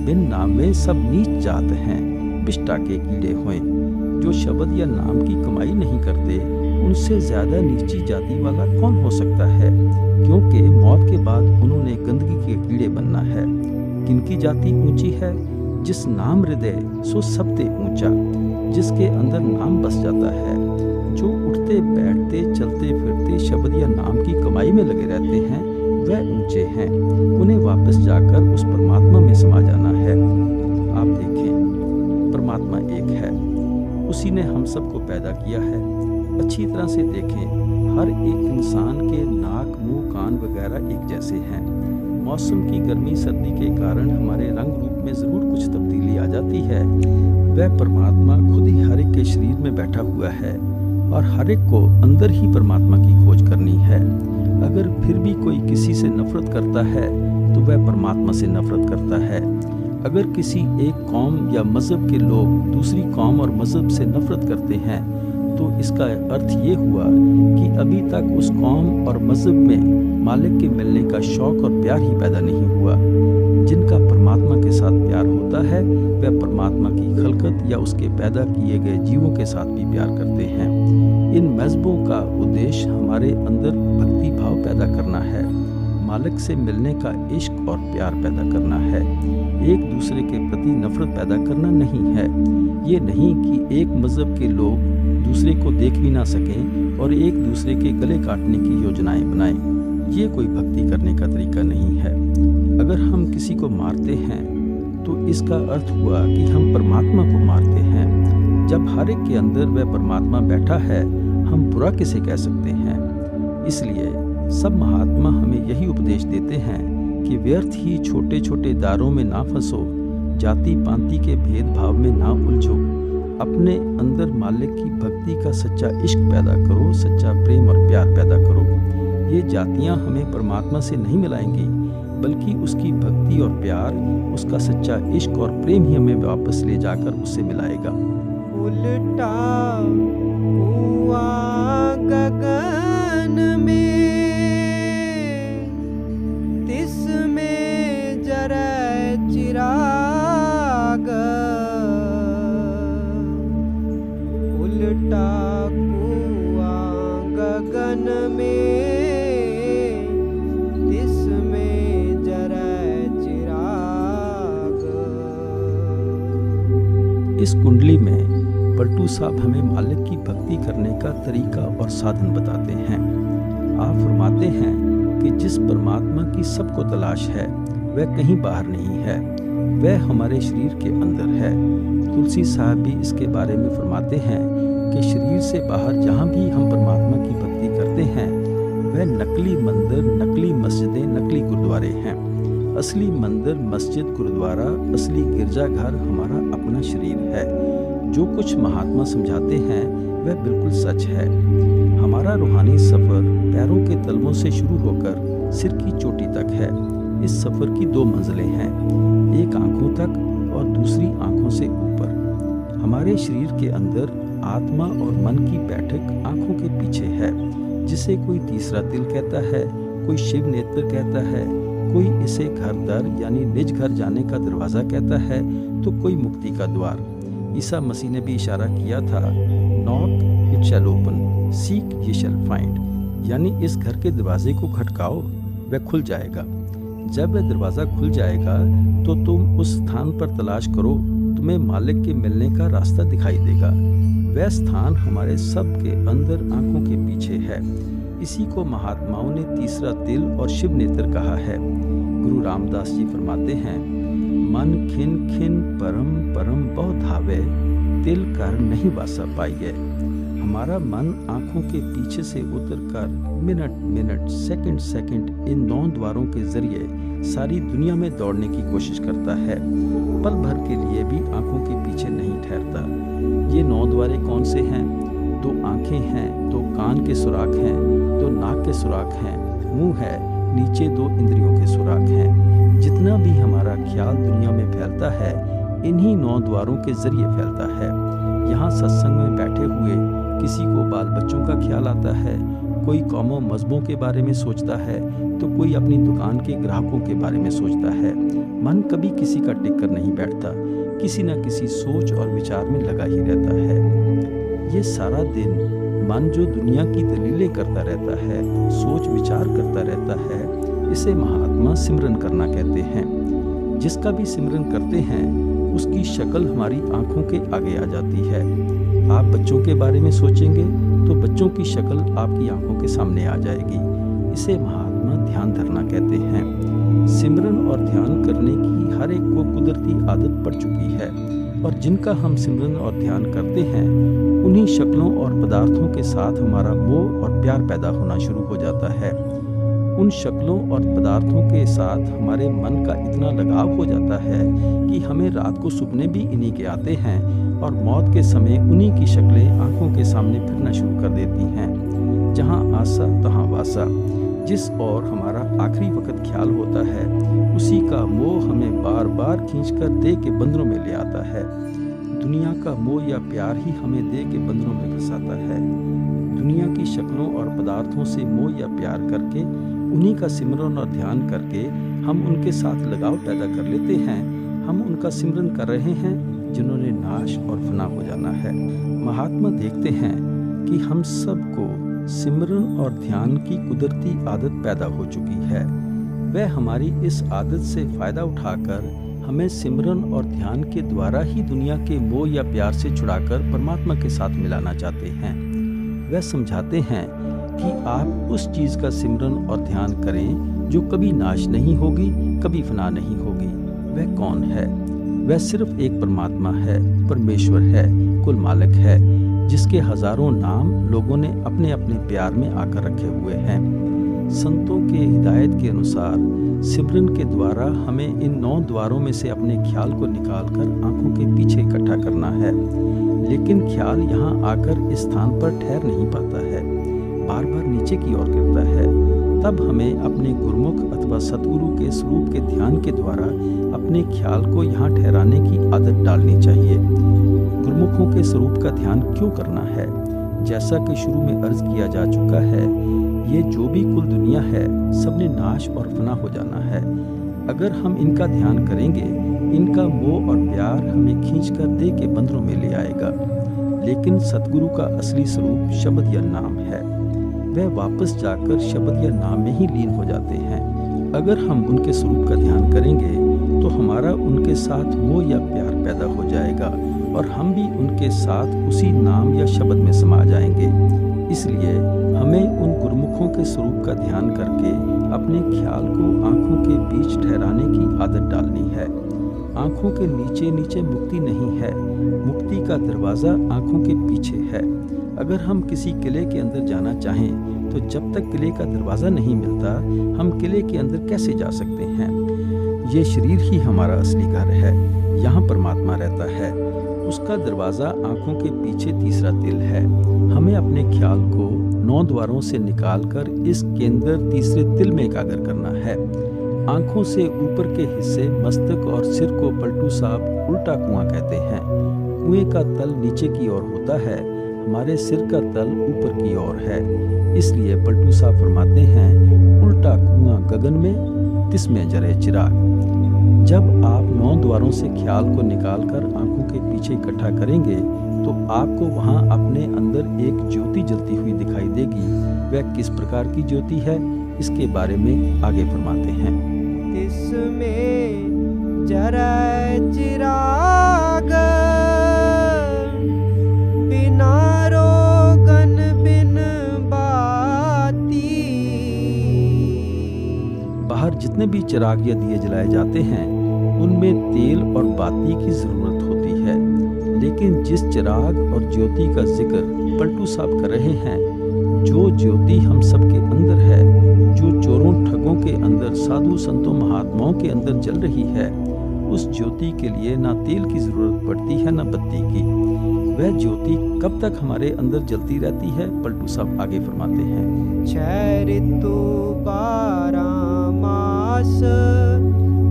बिन नाम में सब नीच जात हैं, बिष्टा के कीड़े हुए। जो शब्द या नाम की कमाई नहीं करते उनसे ज्यादा नीची जाति वाला कौन हो सकता है, क्योंकि मौत के बाद उन्होंने गंदगी के कीड़े बनना है। किनकी जाति ऊंची है? जिस नाम हृदय सो सबते ऊंचा, जिसके अंदर नाम बस जाता है। जो उठते बैठते चलते फिरते शब्द या नाम की कमाई में लगे रहते हैं वह ऊंचे हैं, उन्हें वापस जाकर उस परमात्मा में समा जाना है। आप देखें, परमात्मा एक है, उसी ने हम सबको पैदा किया है। अच्छी तरह से देखें, हर एक इंसान के नाक, मुंह, कान वगैरह एक जैसे हैं। मौसम की गर्मी सर्दी के कारण हमारे रंग रूप में ज़रूर कुछ तब्दीली आ जाती है। वह परमात्मा खुद ही हर एक के शरीर में बैठा हुआ है और हर एक को अंदर ही परमात्मा की खोज करनी है। अगर फिर भी कोई किसी से नफरत करता है तो वह परमात्मा से नफरत करता है। अगर किसी एक कौम या मज़हब के लोग दूसरी कौम और मज़हब से नफरत करते हैं तो इसका अर्थ ये हुआ कि अभी तक उस कौम और मज़हब में मालिक के मिलने का शौक़ और प्यार ही पैदा नहीं हुआ। जिनका परमात्मा के साथ प्यार होता है वह परमात्मा की खलकत या उसके पैदा किए गए जीवों के साथ भी प्यार करते हैं। इन मज़हबों का उद्देश्य हमारे अंदर भक्ति भाव पैदा करना है, मालिक से मिलने का इश्क और प्यार पैदा करना है। एक दूसरे के प्रति नफरत पैदा करना नहीं है। ये नहीं कि एक मज़हब के लोग दूसरे को देख भी ना सकें और एक दूसरे के गले काटने की योजनाएं बनाएं। ये कोई भक्ति करने का तरीका नहीं है। अगर हम किसी को मारते हैं तो इसका अर्थ हुआ कि हम परमात्मा को मारते हैं। जब हर एक के अंदर वह परमात्मा बैठा है, हम बुरा किसे कह सकते हैं। इसलिए सब महात्मा हमें यही उपदेश देते हैं कि व्यर्थ ही छोटे छोटे दारों में ना फंसो, जाति पांति के भेदभाव में ना उलझो, अपने अंदर मालिक की भक्ति का सच्चा इश्क पैदा करो, सच्चा प्रेम और प्यार पैदा करो। ये जातियां हमें परमात्मा से नहीं मिलाएंगी, बल्कि उसकी भक्ति और प्यार, उसका सच्चा इश्क और प्रेम ही हमें वापस ले जाकर उससे मिलाएगा। उल्टा हुआ गगन में, तिसमें जरे चिराग, उल्टा हुआ गगन में, तिसमें जरे चिराग। इस कुंडली में पलटू साहब हमें मालिक की भक्ति करने का तरीका और साधन बताते हैं। आप फरमाते हैं कि जिस परमात्मा की सबको तलाश है वह कहीं बाहर नहीं है, वह हमारे शरीर के अंदर है। तुलसी साहब भी इसके बारे में फरमाते हैं कि शरीर से बाहर जहाँ भी हम परमात्मा की भक्ति करते हैं वह नकली मंदिर, नकली मस्जिदें, नकली गुरुद्वारे हैं। असली मंदिर, मस्जिद, गुरुद्वारा, असली गिरजाघर हमारा अपना शरीर है। जो कुछ महात्मा समझाते हैं वह बिल्कुल सच है। हमारा रूहानी सफ़र पैरों के तलवों से शुरू होकर सिर की चोटी तक है। इस सफ़र की 2 मंजिलें हैं, एक आँखों तक और दूसरी आँखों से ऊपर। हमारे शरीर के अंदर आत्मा और मन की बैठक आँखों के पीछे है, जिसे कोई तीसरा दिल कहता है, कोई शिव नेत्र कहता है, कोई इसे घर दर यानी निज घर जाने का दरवाज़ा कहता है, तो कोई मुक्ति का द्वार। ईसा मसीह ने भी इशारा किया था, knock it shall open, seek ये शैल फाइंड, यानी इस घर के दरवाजे को खटकाओ वह खुल जाएगा। जब वह दरवाज़ा खुल जाएगा तो तुम उस स्थान पर तलाश करो, तुम्हें मालिक के मिलने का रास्ता दिखाई देगा। वह स्थान हमारे सब के अंदर आंखों के पीछे है। इसी को महात्माओं ने तीसरा दिल और शिव नेत्र कहा है। गुरु रामदास जी फरमाते हैं, मन खिन खिन परम परम बहु धावे, तिल कर नहीं वासा पाइए। हमारा मन आंखों के पीछे से उतरकर minute minute, second second in 9 द्वारों के जरिए सारी दुनिया में दौड़ने की कोशिश करता है। पल भर के लिए भी आंखों के पीछे नहीं ठहरता। ये 9 द्वारे कौन से हैं? 2 आंखें हैं, 2 कान के सुराख हैं, 2 नाक के सुराख हैं, मुंह है, नीचे 2 इंद्रियों के सुराख हैं। जितना भी हमारा ख्याल दुनिया में फैलता है इन्हीं 9 द्वारों के जरिए फैलता है। यहाँ सत्संग में बैठे हुए किसी को बाल बच्चों का ख्याल आता है, कोई कौमों मज़हबों के बारे में सोचता है, तो कोई अपनी दुकान के ग्राहकों के बारे में सोचता है। मन कभी किसी का टिक कर नहीं बैठता, किसी न किसी सोच और विचार में लगा ही रहता है। ये सारा दिन मन जो दुनिया की दलीलें करता रहता है, सोच विचार करता रहता है, इसे महात्मा सिमरन करना कहते हैं। जिसका भी सिमरन करते हैं उसकी शक्ल हमारी आंखों के आगे आ जाती है। आप बच्चों के बारे में सोचेंगे तो बच्चों की शक्ल आपकी आंखों के सामने आ जाएगी। इसे महात्मा करना ध्यान धरना कहते हैं। सिमरन और ध्यान करने की हर एक को कुदरती आदत पड़ चुकी है और जिनका हम सिमरन और ध्यान करते हैं उन्हीं शक्लों और पदार्थों के साथ हमारा मोह और प्यार पैदा होना शुरू हो जाता है। उन शक्लों और पदार्थों के साथ हमारे मन का इतना लगाव हो जाता है कि हमें रात को सपने भी इन्हीं के आते हैं और मौत के समय उन्हीं की शक्लें आंखों के सामने फिरना शुरू कर देती हैं। जहाँ आशा तहाँ वासा, जिस और हमारा आखिरी वक्त ख्याल होता है उसी का मोह हमें बार बार खींचकर देह के बंधनों में ले आता है। दुनिया का मोह या प्यार ही हमें देह के बंधनों में फंसाता है। दुनिया की शक्लों और पदार्थों से मोह या प्यार करके उन्हीं का सिमरन और ध्यान करके हम उनके साथ लगाव पैदा कर लेते हैं। हम उनका सिमरन कर रहे हैं जिन्होंने नाश और फना हो जाना है। महात्मा देखते हैं कि हम सबको सिमरन और ध्यान की कुदरती आदत पैदा हो चुकी है। वह हमारी इस आदत से फायदा उठाकर हमें सिमरन और ध्यान के द्वारा ही दुनिया के मोह या प्यार से छुड़ाकर परमात्मा के साथ मिलाना चाहते हैं। वह समझाते हैं कि आप उस चीज का सिमरन और ध्यान करें जो कभी नाश नहीं होगी, कभी फना नहीं होगी। वह कौन है? वह सिर्फ एक परमात्मा है, परमेश्वर है, कुल मालिक है, जिसके हजारों नाम लोगों ने अपने अपने प्यार में आकर रखे हुए हैं। संतों के हिदायत के अनुसार सिमरन के द्वारा हमें इन 9 द्वारों में से अपने ख्याल को निकालकर आंखों के पीछे इकट्ठा करना है। लेकिन ख्याल यहाँ आकर इस स्थान पर ठहर नहीं पाता है, बार बार नीचे की ओर गिरता है। तब हमें अपने गुरुमुख अथवा सतगुरु के स्वरूप के ध्यान के द्वारा अपने ख्याल को यहाँ ठहराने की आदत डालनी चाहिए। गुरुमुखों के स्वरूप का ध्यान क्यों करना है? जैसा कि शुरू में अर्ज किया जा चुका है, ये जो भी कुल दुनिया है सबने नाश और फना हो जाना है। अगर हम इनका ध्यान करेंगे, इनका मोह और प्यार हमें खींचकर देह के बंधनों में ले आएगा। लेकिन सतगुरु का असली स्वरूप शब्द या नाम है। वह वापस जाकर शब्द या नाम में ही लीन हो जाते हैं। अगर हम उनके स्वरूप का ध्यान करेंगे तो हमारा उनके साथ मोह या प्यार पैदा हो जाएगा और हम भी उनके साथ उसी नाम या शब्द में समा जाएंगे। इसलिए हमें उन गुरुमुखों के स्वरूप का ध्यान करके अपने ख्याल को आंखों के बीच ठहराने की आदत डालनी है। आंखों के नीचे नीचे मुक्ति नहीं है, मुक्ति का दरवाज़ा आंखों के पीछे है। अगर हम किसी किले के अंदर जाना चाहें तो जब तक किले का दरवाज़ा नहीं मिलता हम किले के अंदर कैसे जा सकते हैं? ये शरीर ही हमारा असली घर है, यहाँ परमात्मा रहता है। उसका दरवाज़ा आंखों के पीछे तीसरा तिल है। हमें अपने ख्याल को 9 द्वारों से निकालकर इस केंद्र तीसरे तिल में एकाग्र करना है। आंखों से ऊपर के हिस्से मस्तक और सिर को पलटू साहब उल्टा कुआं कहते हैं। कुएं का तल नीचे की ओर होता है, हमारे सिर का तल ऊपर की ओर है। इसलिए पलटू साहब फरमाते हैं, उल्टा कुआं गगन में तिसमें जरे चिराग। जब आप 9 द्वारों से ख्याल को निकालकर आंखों के पीछे इकट्ठा करेंगे तो आपको वहां अपने अंदर एक ज्योति जलती हुई दिखाई देगी। वह किस प्रकार की ज्योति है, इसके बारे में आगे फरमाते हैं। तिसमें जरे चिराग बिना रोगन बिन बाती। बाहर जितने भी चिराग या दिए जलाए जाते हैं उनमें तेल और बाती की जरूरत होती है। लेकिन जिस चिराग और ज्योति का जिक्र पलटू साहब कर रहे हैं, जो ज्योति हम सबके अंदर है, जो चोरों ठगों के अंदर, साधु संतों महात्माओं के अंदर जल रही है, उस ज्योति के लिए ना तेल की जरूरत पड़ती है ना बत्ती की। वह ज्योति कब तक हमारे अंदर जलती रहती है? पलटू साहब आगे फरमाते हैं, 6 ऋतु 12 मास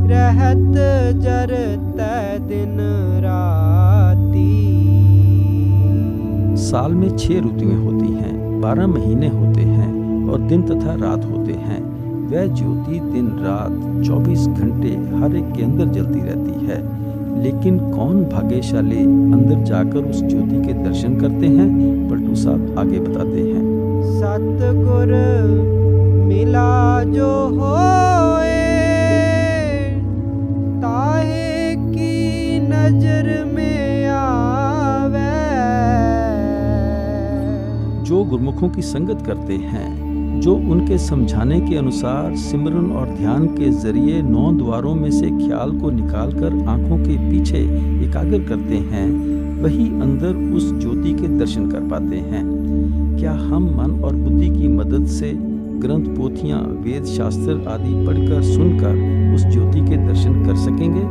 रहत जरत दिन राती। साल में 6 ऋतुएं होती हैं, 12 महीने होते हैं और दिन तथा रात होते हैं। वह ज्योति दिन रात 24 घंटे हर एक के अंदर जलती रहती है। लेकिन कौन भाग्यशाली अंदर जाकर उस ज्योति के दर्शन करते हैं? पलटू साहब आगे बताते हैं, सतगुर मिला जो होए ताहे की नजर में आवे। जो गुरमुखों की संगत करते हैं, जो उनके समझाने के अनुसार सिमरन और ध्यान के जरिए 9 द्वारों में से ख्याल को निकालकर आंखों के पीछे एकाग्र करते हैं, वही अंदर उस ज्योति के दर्शन कर पाते हैं। क्या हम मन और बुद्धि की मदद से ग्रंथ, पोथियां, वेद, शास्त्र आदि पढ़कर, सुनकर उस ज्योति के दर्शन कर सकेंगे?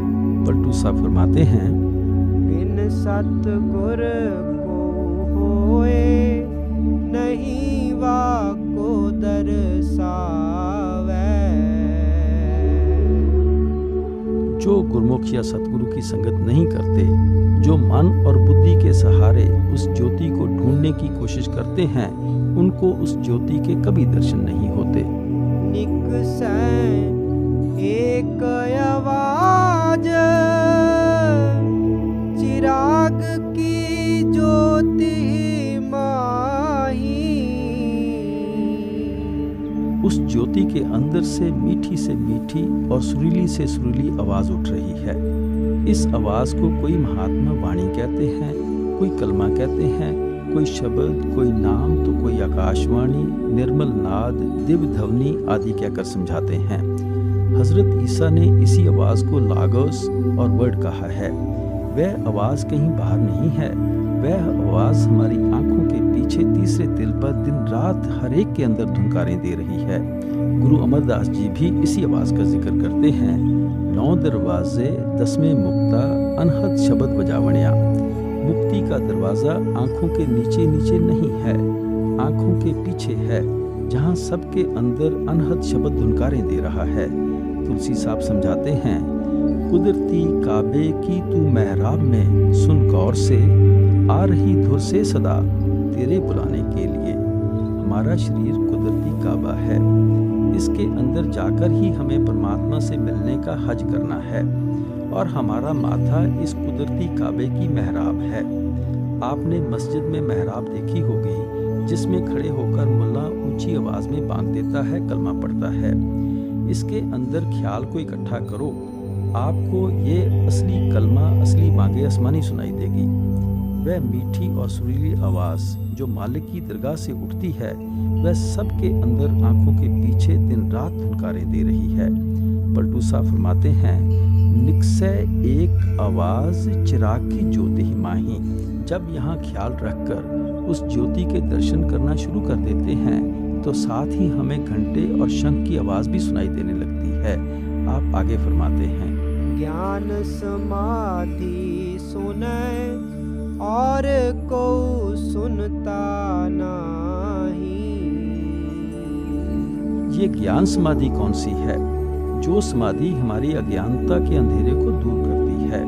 पलटू साहब फरमाते हैं, बिन सतगुर को होए नहीं वाको दर्शावे। जो गुरुमुख या सतगुरु की संगत नहीं करते, जो मन और बुद्धि के सहारे उस ज्योति को ढूंढने की कोशिश करते हैं, उनको उस ज्योति के कभी दर्शन नहीं होते। निकसै एक आवाज चिराग की ज्योति माही। उस ज्योति के अंदर से मीठी और सुरीली से सुरीली आवाज उठ रही है। इस आवाज को कोई महात्मा वाणी कहते हैं, कोई कलमा कहते हैं, कोई शब्द, कोई नाम, तो कोई आकाशवाणी, निर्मल नाद, दिव्य ध्वनि आदि कहकर समझाते हैं। हजरत ईसा ने इसी आवाज को लागोस और वर्ड कहा है। वह आवाज कहीं बाहर नहीं है, वह आवाज हमारी आंखों के पीछे तीसरे तिल पर दिन रात हर एक के अंदर धुनकारें दे रही है। गुरु अमरदास जी भी इसी आवाज का जिक्र करते हैं। 9 दरवाजे 10वें मुक्ता अनहद शब्द बजावणिया। मुक्ति का दरवाजा आंखों के नीचे नहीं है, आंखों के पीछे है, जहां सबके अंदर अनहद शब्द धुनकारें दे रहा है। तुलसी साहब समझाते हैं, कुदरती काबे की तू महराब में सुन गौर से, आ रही धुर से सदा तेरे बुलाने के लिए। हमारा शरीर कुदरती काबा है, इसके अंदर जाकर ही हमें परमात्मा से मिलने का हज करना है, और हमारा माथा इस कुदरती काबे की महराब है। आपने मस्जिद में महराब देखी होगी, जिसमें खड़े होकर मुल्ला ऊंची आवाज में बांग देता है, कलमा पढ़ता है। इसके अंदर ख्याल को इकट्ठा करो, आपको ये असली कलमा, असली बांगे आसमानी सुनाई देगी। वह मीठी और सुरीली आवाज जो मालिक की दरगाह से उठती है, वह सबके अंदर आंखों के पीछे दिन रात धुनकारें दे रही है। पलटू साहब फरमाते हैं, निकसे एक आवाज चिराग की ज्योति ही माही। जब यहाँ ख्याल रखकर उस ज्योति के दर्शन करना शुरू कर देते हैं, तो साथ ही हमें घंटे और शंख की आवाज भी सुनाई देने लगती है। आप आगे फरमाते हैं, ज्ञान समाधि सुने और को सुनता नहीं। ये ज्ञान समाधि कौन सी है? जो समाधि हमारी अज्ञानता के अंधेरे को दूर करती है।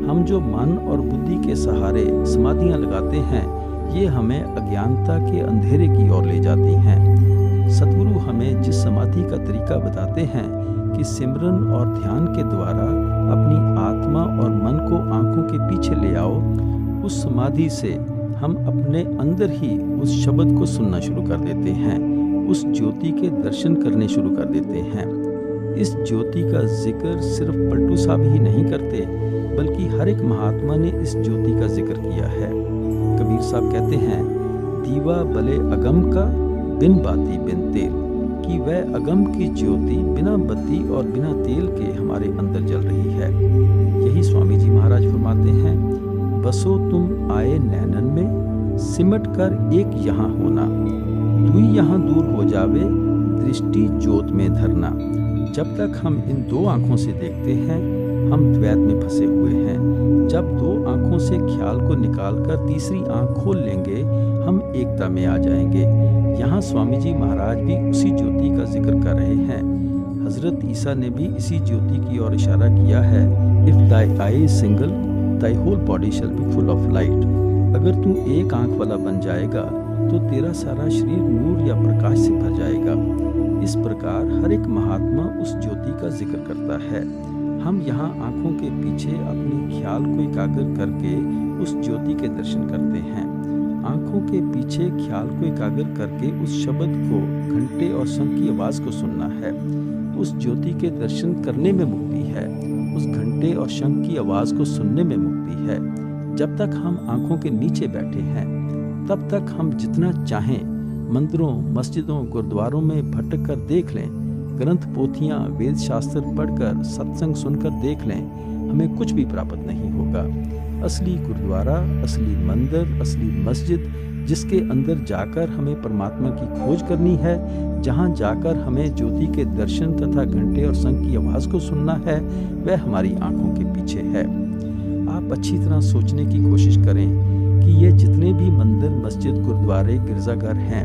हम जो मन और बुद्धि के सहारे समाधियां लगाते हैं, ये हमें अज्ञानता के अंधेरे की ओर ले जाती हैं। सतगुरु हमें जिस समाधि का तरीका बताते हैं कि सिमरन और ध्यान के द्वारा अपनी आत्मा और मन को आंखों के पीछे ले आओ, उस समाधि से हम अपने अंदर ही उस शब्द को सुनना शुरू कर देते हैं, उस ज्योति के दर्शन करने शुरू कर देते हैं। इस ज्योति का जिक्र सिर्फ पलटू साहब ही नहीं करते, बल्कि हर एक महात्मा ने इस ज्योति का जिक्र किया है। कबीर साहब कहते हैं, दीवा भले अगम का बिन बाती बिन तेल, कि वह अगम की ज्योति बिना बत्ती और बिना तेल के हमारे अंदर जल रही है। यही स्वामी जी महाराज फरमाते हैं, बसो तुम आए नैनन में, सिमट कर एक यहाँ होना, दुई यहाँ दूर हो जावे, दृष्टि ज्योत में धरना। जब तक हम इन दो आंखों से देखते हैं, हम द्वैत में फंसे हुए हैं। जब दो आंखों से ख्याल को निकालकर तीसरी आंख खोल लेंगे, हम एकता में आ जाएंगे। यहाँ स्वामी जी महाराज भी उसी ज्योति का जिक्र कर रहे हैं। हजरत ईसा ने भी इसी ज्योति की ओर इशारा किया है, if thy eye single thy whole body shall be full of light. अगर तू एक आंख वाला बन जाएगा, तो तेरा सारा शरीर नूर या प्रकाश से भर जाएगा। इस प्रकार हर एक महात्मा उस ज्योति का जिक्र करता है। हम यहाँ आंखों के पीछे अपने ख्याल को एकाग्र करके उस ज्योति के दर्शन करते हैं। आंखों के पीछे ख्याल को एकाग्र करके उस शब्द को, घंटे और शंख की आवाज को सुनना है। उस ज्योति के दर्शन करने में मुक्ति है, उस घंटे और शंख की आवाज को सुनने में मुक्ति है। जब तक हम आंखों के नीचे बैठे हैं, तब तक हम जितना चाहें मंदिरों, मस्जिदों, गुरुद्वारों में भटक कर देख लें, ग्रंथ पोथियाँ, वेद शास्त्र पढ़कर, सत्संग सुनकर देख लें, हमें कुछ भी प्राप्त नहीं होगा। असली गुरुद्वारा, असली मंदिर, असली मस्जिद, जिसके अंदर जाकर हमें परमात्मा की खोज करनी है, जहाँ जाकर हमें ज्योति के दर्शन तथा घंटे और शंख की आवाज़ को सुनना है, वह हमारी आंखों के पीछे है। आप अच्छी तरह सोचने की कोशिश करें कि ये जितने भी मंदिर, मस्जिद, गुरुद्वारे, गिरजाघर हैं,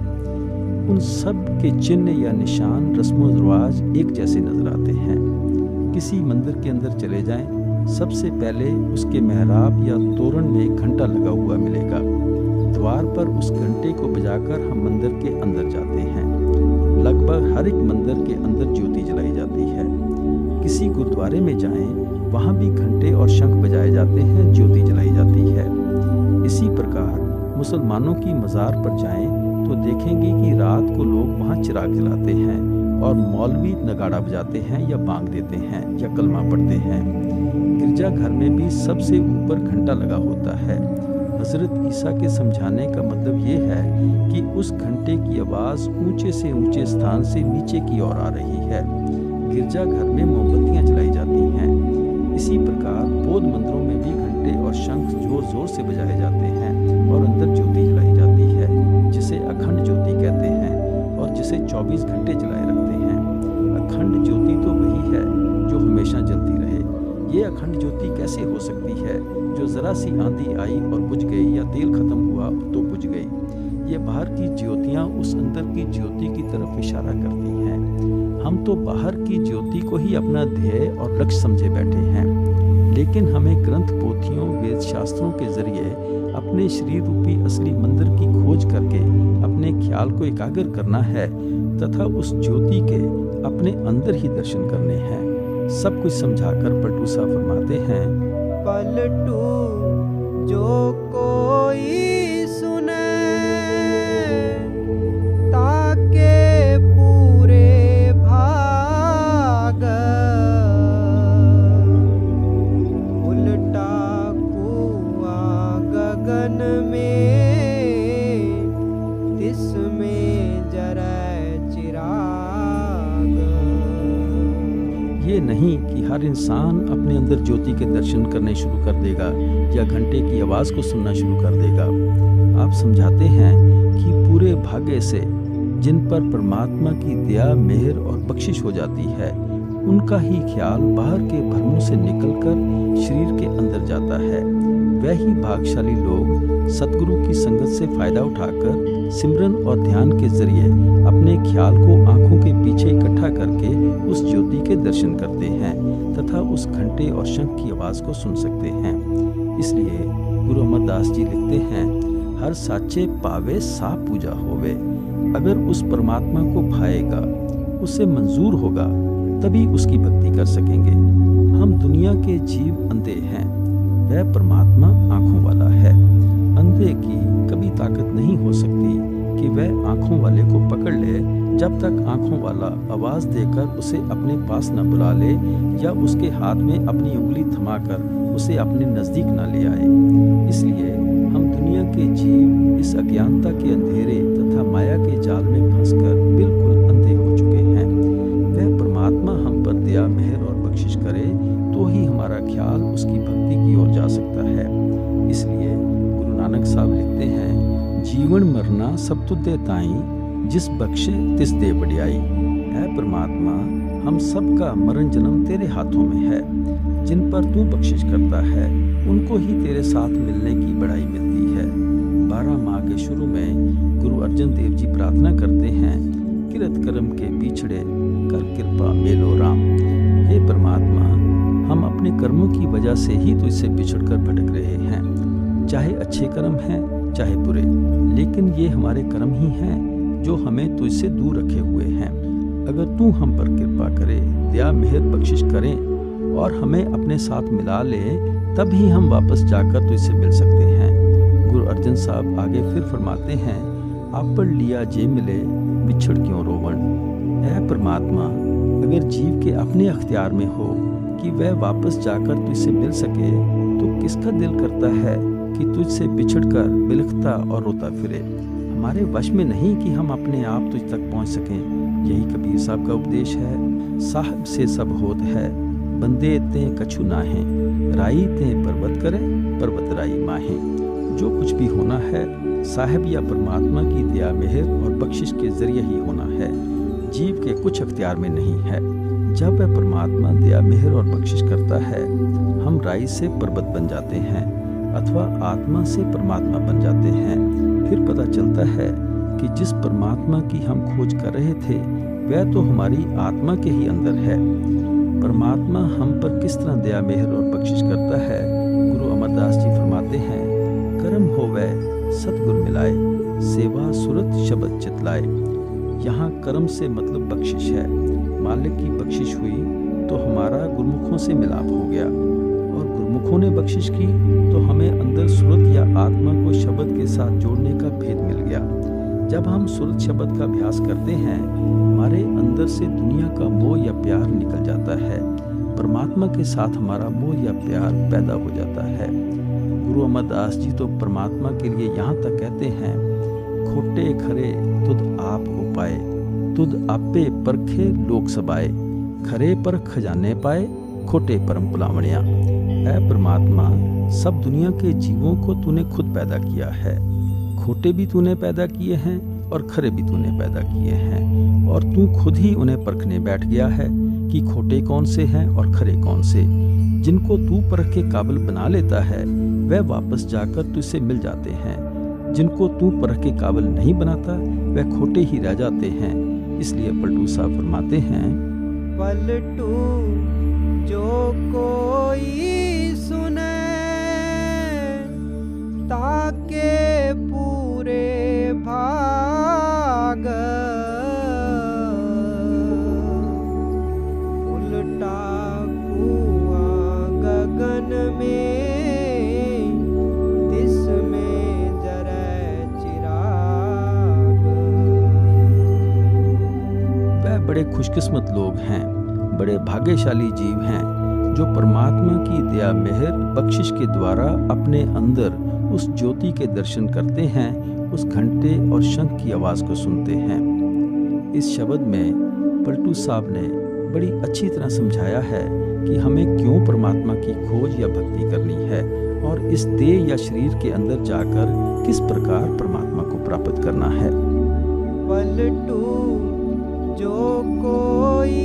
उन सब के चिन्ह या निशान, रस्मों रिवाज एक जैसे नजर आते हैं। किसी मंदिर के अंदर चले जाएं, सबसे पहले उसके मेहराब या तोरण में एक घंटा लगा हुआ मिलेगा। द्वार पर उस घंटे को बजाकर हम मंदिर के अंदर जाते हैं। लगभग हर एक मंदिर के अंदर ज्योति जलाई जाती है। किसी गुरुद्वारे में जाएं, वहाँ भी घंटे और शंख बजाए जाते हैं, ज्योति जलाई जाती है। इसी प्रकार मुसलमानों की मज़ार पर जाएं तो देखेंगे कि रात को लोग वहाँ चिराग जलाते हैं और मौलवी नगाड़ा बजाते हैं या बांग देते हैं या कलमा पढ़ते हैं। गिरजाघर में भी सबसे ऊपर घंटा लगा होता है। हज़रत ईसा के समझाने का मतलब ये है कि उस घंटे की आवाज़ ऊंचे से ऊंचे स्थान से नीचे की ओर आ रही है। गिरजाघर में मोमबत्तियाँ जलाई जाती हैं। इसी प्रकार बौद्ध मंदिरों में भी घंटे और शंख जोर जोर से बजाए जाते हैं और अंदर ज्योति जलाई जाती है, जिसे अखंड ज्योति कहते हैं और जिसे 24 घंटे जलाए रखते हैं। अखंड ज्योति तो वही है जो हमेशा जलती रहे। ये अखंड ज्योति कैसे हो सकती है जो जरा सी आंधी आई और बुझ गई, या तेल खत्म हुआ तो बुझ गई। ये बाहर की ज्योतियाँ उस अंदर की ज्योति की तरफ इशारा करती हैं। हम तो बाहर की ज्योति को ही अपना ध्येय और लक्ष्य समझे बैठे हैं, लेकिन हमें ग्रंथ पोथियों, वेद शास्त्रों के जरिए अपने शरीर रूपी असली मंदिर की खोज करके अपने ख्याल को एकाग्र करना है तथा उस ज्योति के अपने अंदर ही दर्शन करने हैं। सब कुछ समझाकर पलटू साहब फरमाते हैं, पलटू जो कोई सुने ताके पूरे भाग, उल्टा कुआं गगन में तिसमें जरे चिराग। ये नहीं कि हर इंसान अपने अंदर ज्योति के दर्शन करने शुरू कर देगा या घंटे की आवाज़ को सुनना शुरू कर देगा। आप समझाते हैं कि पूरे भाग्य से जिन पर परमात्मा की दया, मेहर और बख्शिश हो जाती है, उनका ही ख्याल बाहर के भ्रमों से निकलकर शरीर के अंदर जाता है। वही भाग्यशाली लोग सतगुरु की संगत से फायदा उठाकर सिमरन और ध्यान के जरिए अपने ख्याल को आंखों के पीछे इकट्ठा करके उस ज्योति के दर्शन करते हैं तथा उस घंटे और शंख की आवाज़ को सुन सकते हैं। इसलिए गुरु अमरदास जी लिखते हैं, हर साचे पावे सा पूजा होवे। अगर उस परमात्मा को भाएगा, उसे मंजूर होगा, तभी उसकी भक्ति कर सकेंगे। हम दुनिया के जीव अंधे हैं, वह परमात्मा आंखों वाला है। अंधे की कभी ताकत नहीं हो सकती कि वह आंखों वाले को पकड़ ले, जब तक आंखों वाला आवाज़ देकर उसे अपने पास न बुला ले या उसके हाथ में अपनी उंगली थमाकर उसे अपने नज़दीक न ले आए। इसलिए हम दुनिया के जीव इस अज्ञानता के अंधेरे तथा माया के जाल में फंसकर बिल्कुल अंधे हो चुके हैं। वह परमात्मा हम पर दया, मेहर और बख्शिश करे तो ही हमारा ख्याल उसकी भक्ति की ओर जा सकता है। इसलिए गुरु नानक साहब लिखते हैं, जीवन मरना सब तुझे ताई, जिस बख्शे तिस दे बढ़ियाई। है परमात्मा, हम सब का मरण जन्म तेरे हाथों में है। जिन पर तू बख्शिश करता है उनको ही तेरे साथ मिलने की बड़ाई मिलती है। 12 माह के शुरू में गुरु अर्जन देव जी प्रार्थना करते हैं, किरत कर्म के पिछड़े कर कृपा मेलो राम। हे परमात्मा, हम अपने कर्मों की वजह से ही तुझसे बिछड़कर भटक रहे हैं। चाहे अच्छे कर्म हैं चाहे बुरे, लेकिन ये हमारे कर्म ही हैं जो हमें तुझसे दूर रखे हुए हैं। अगर तू हम पर कृपा करे, दया मेहर बख्शिश करें और हमें अपने साथ मिला ले, तभी हम वापस जाकर तुझसे मिल सकते हैं। गुरु अर्जन साहब आगे फिर फरमाते हैं, आप पर लिया जे मिले बिछड़ क्यों रोवन। ऐ परमात्मा, अगर जीव के अपने अख्तियार में हो कि वह वापस जाकर तुझसे मिल सके, तो किसका दिल करता है कि तुझसे बिछड़कर बिलखता और रोता फिरे। हमारे वश में नहीं कि हम अपने आप तुझ तक पहुंच सकें। यही कबीर साहब का उपदेश है। साहब से सब होत है, बंदे ते कछु नाहें, राई ते पर्वत करे, पर्वत राई माहें। जो कुछ भी होना है साहिब या परमात्मा की दया मेहर और बख्शिश के जरिए ही होना है, जीव के कुछ अख्तियार में नहीं है। जब वह परमात्मा दया मेहर और बख्शिश करता है, हम राई से पर्वत बन जाते हैं अथवा आत्मा से परमात्मा बन जाते हैं। फिर पता चलता है कि जिस परमात्मा की हम खोज कर रहे थे वह तो हमारी आत्मा के ही अंदर है। परमात्मा हम पर किस तरह दया मेहर और बख्शिश करता है, गुरु अमरदास जी फरमाते हैं, कर्म होवे सतगुर मिलाए, सेवा सुरत शब्द चितलाए। यहाँ कर्म से मतलब बख्शिश है। मालिक की बख्शिश हुई तो हमारा गुरमुखों से मिलाप हो गया, और गुरमुखों ने बख्शिश की तो हमें अंदर सुरत या आत्मा को शब्द के साथ जोड़ने का भेद मिल गया। जब हम सुरत शब्द का अभ्यास करते हैं, हमारे अंदर से दुनिया का मोह या प्यार निकल जाता है, परमात्मा के साथ हमारा मोह या प्यार पैदा हो जाता है। गुरु अमरदास जी तो परमात्मा के लिए यहाँ तक कहते हैं, खोटे खरे तुद आप हो पाए, तुद आपे परखे लोक सबाए, खरे पर खजाने पाए, खोटे परम पुलावणिया। ऐ परमात्मा, सब दुनिया के जीवों को तूने खुद पैदा किया है। खोटे भी तूने पैदा किए हैं और खरे भी तूने पैदा किए हैं, और तू खुद ही उन्हें परखने बैठ गया है कि खोटे कौन से हैं और खरे कौन से। जिनको तू परख के काबिल बना लेता है वह वापस जाकर तुझसे मिल जाते हैं। जिनको तू परख के काबिल नहीं बनाता वह खोटे ही रह जाते हैं। इसलिए पलटू साहब फरमाते हैं, पलटू जो कोई सुने ताके पूरे भाग, उल्टा कुआं गगन में तिसमें जरे चिराग। वह बड़े खुशकिस्मत लोग हैं, बड़े भाग्यशाली जीव हैं जो परमात्मा की दया मेहर बख्शिश के द्वारा अपने अंदर उस ज्योति के दर्शन करते हैं, उस घंटे और शंख की आवाज़ को सुनते हैं। इस शब्द में पलटू साहब ने बड़ी अच्छी तरह समझाया है कि हमें क्यों परमात्मा की खोज या भक्ति करनी है और इस देह या शरीर के अंदर जाकर किस प्रकार परमात्मा को प्राप्त करना है। पलटू जो कोई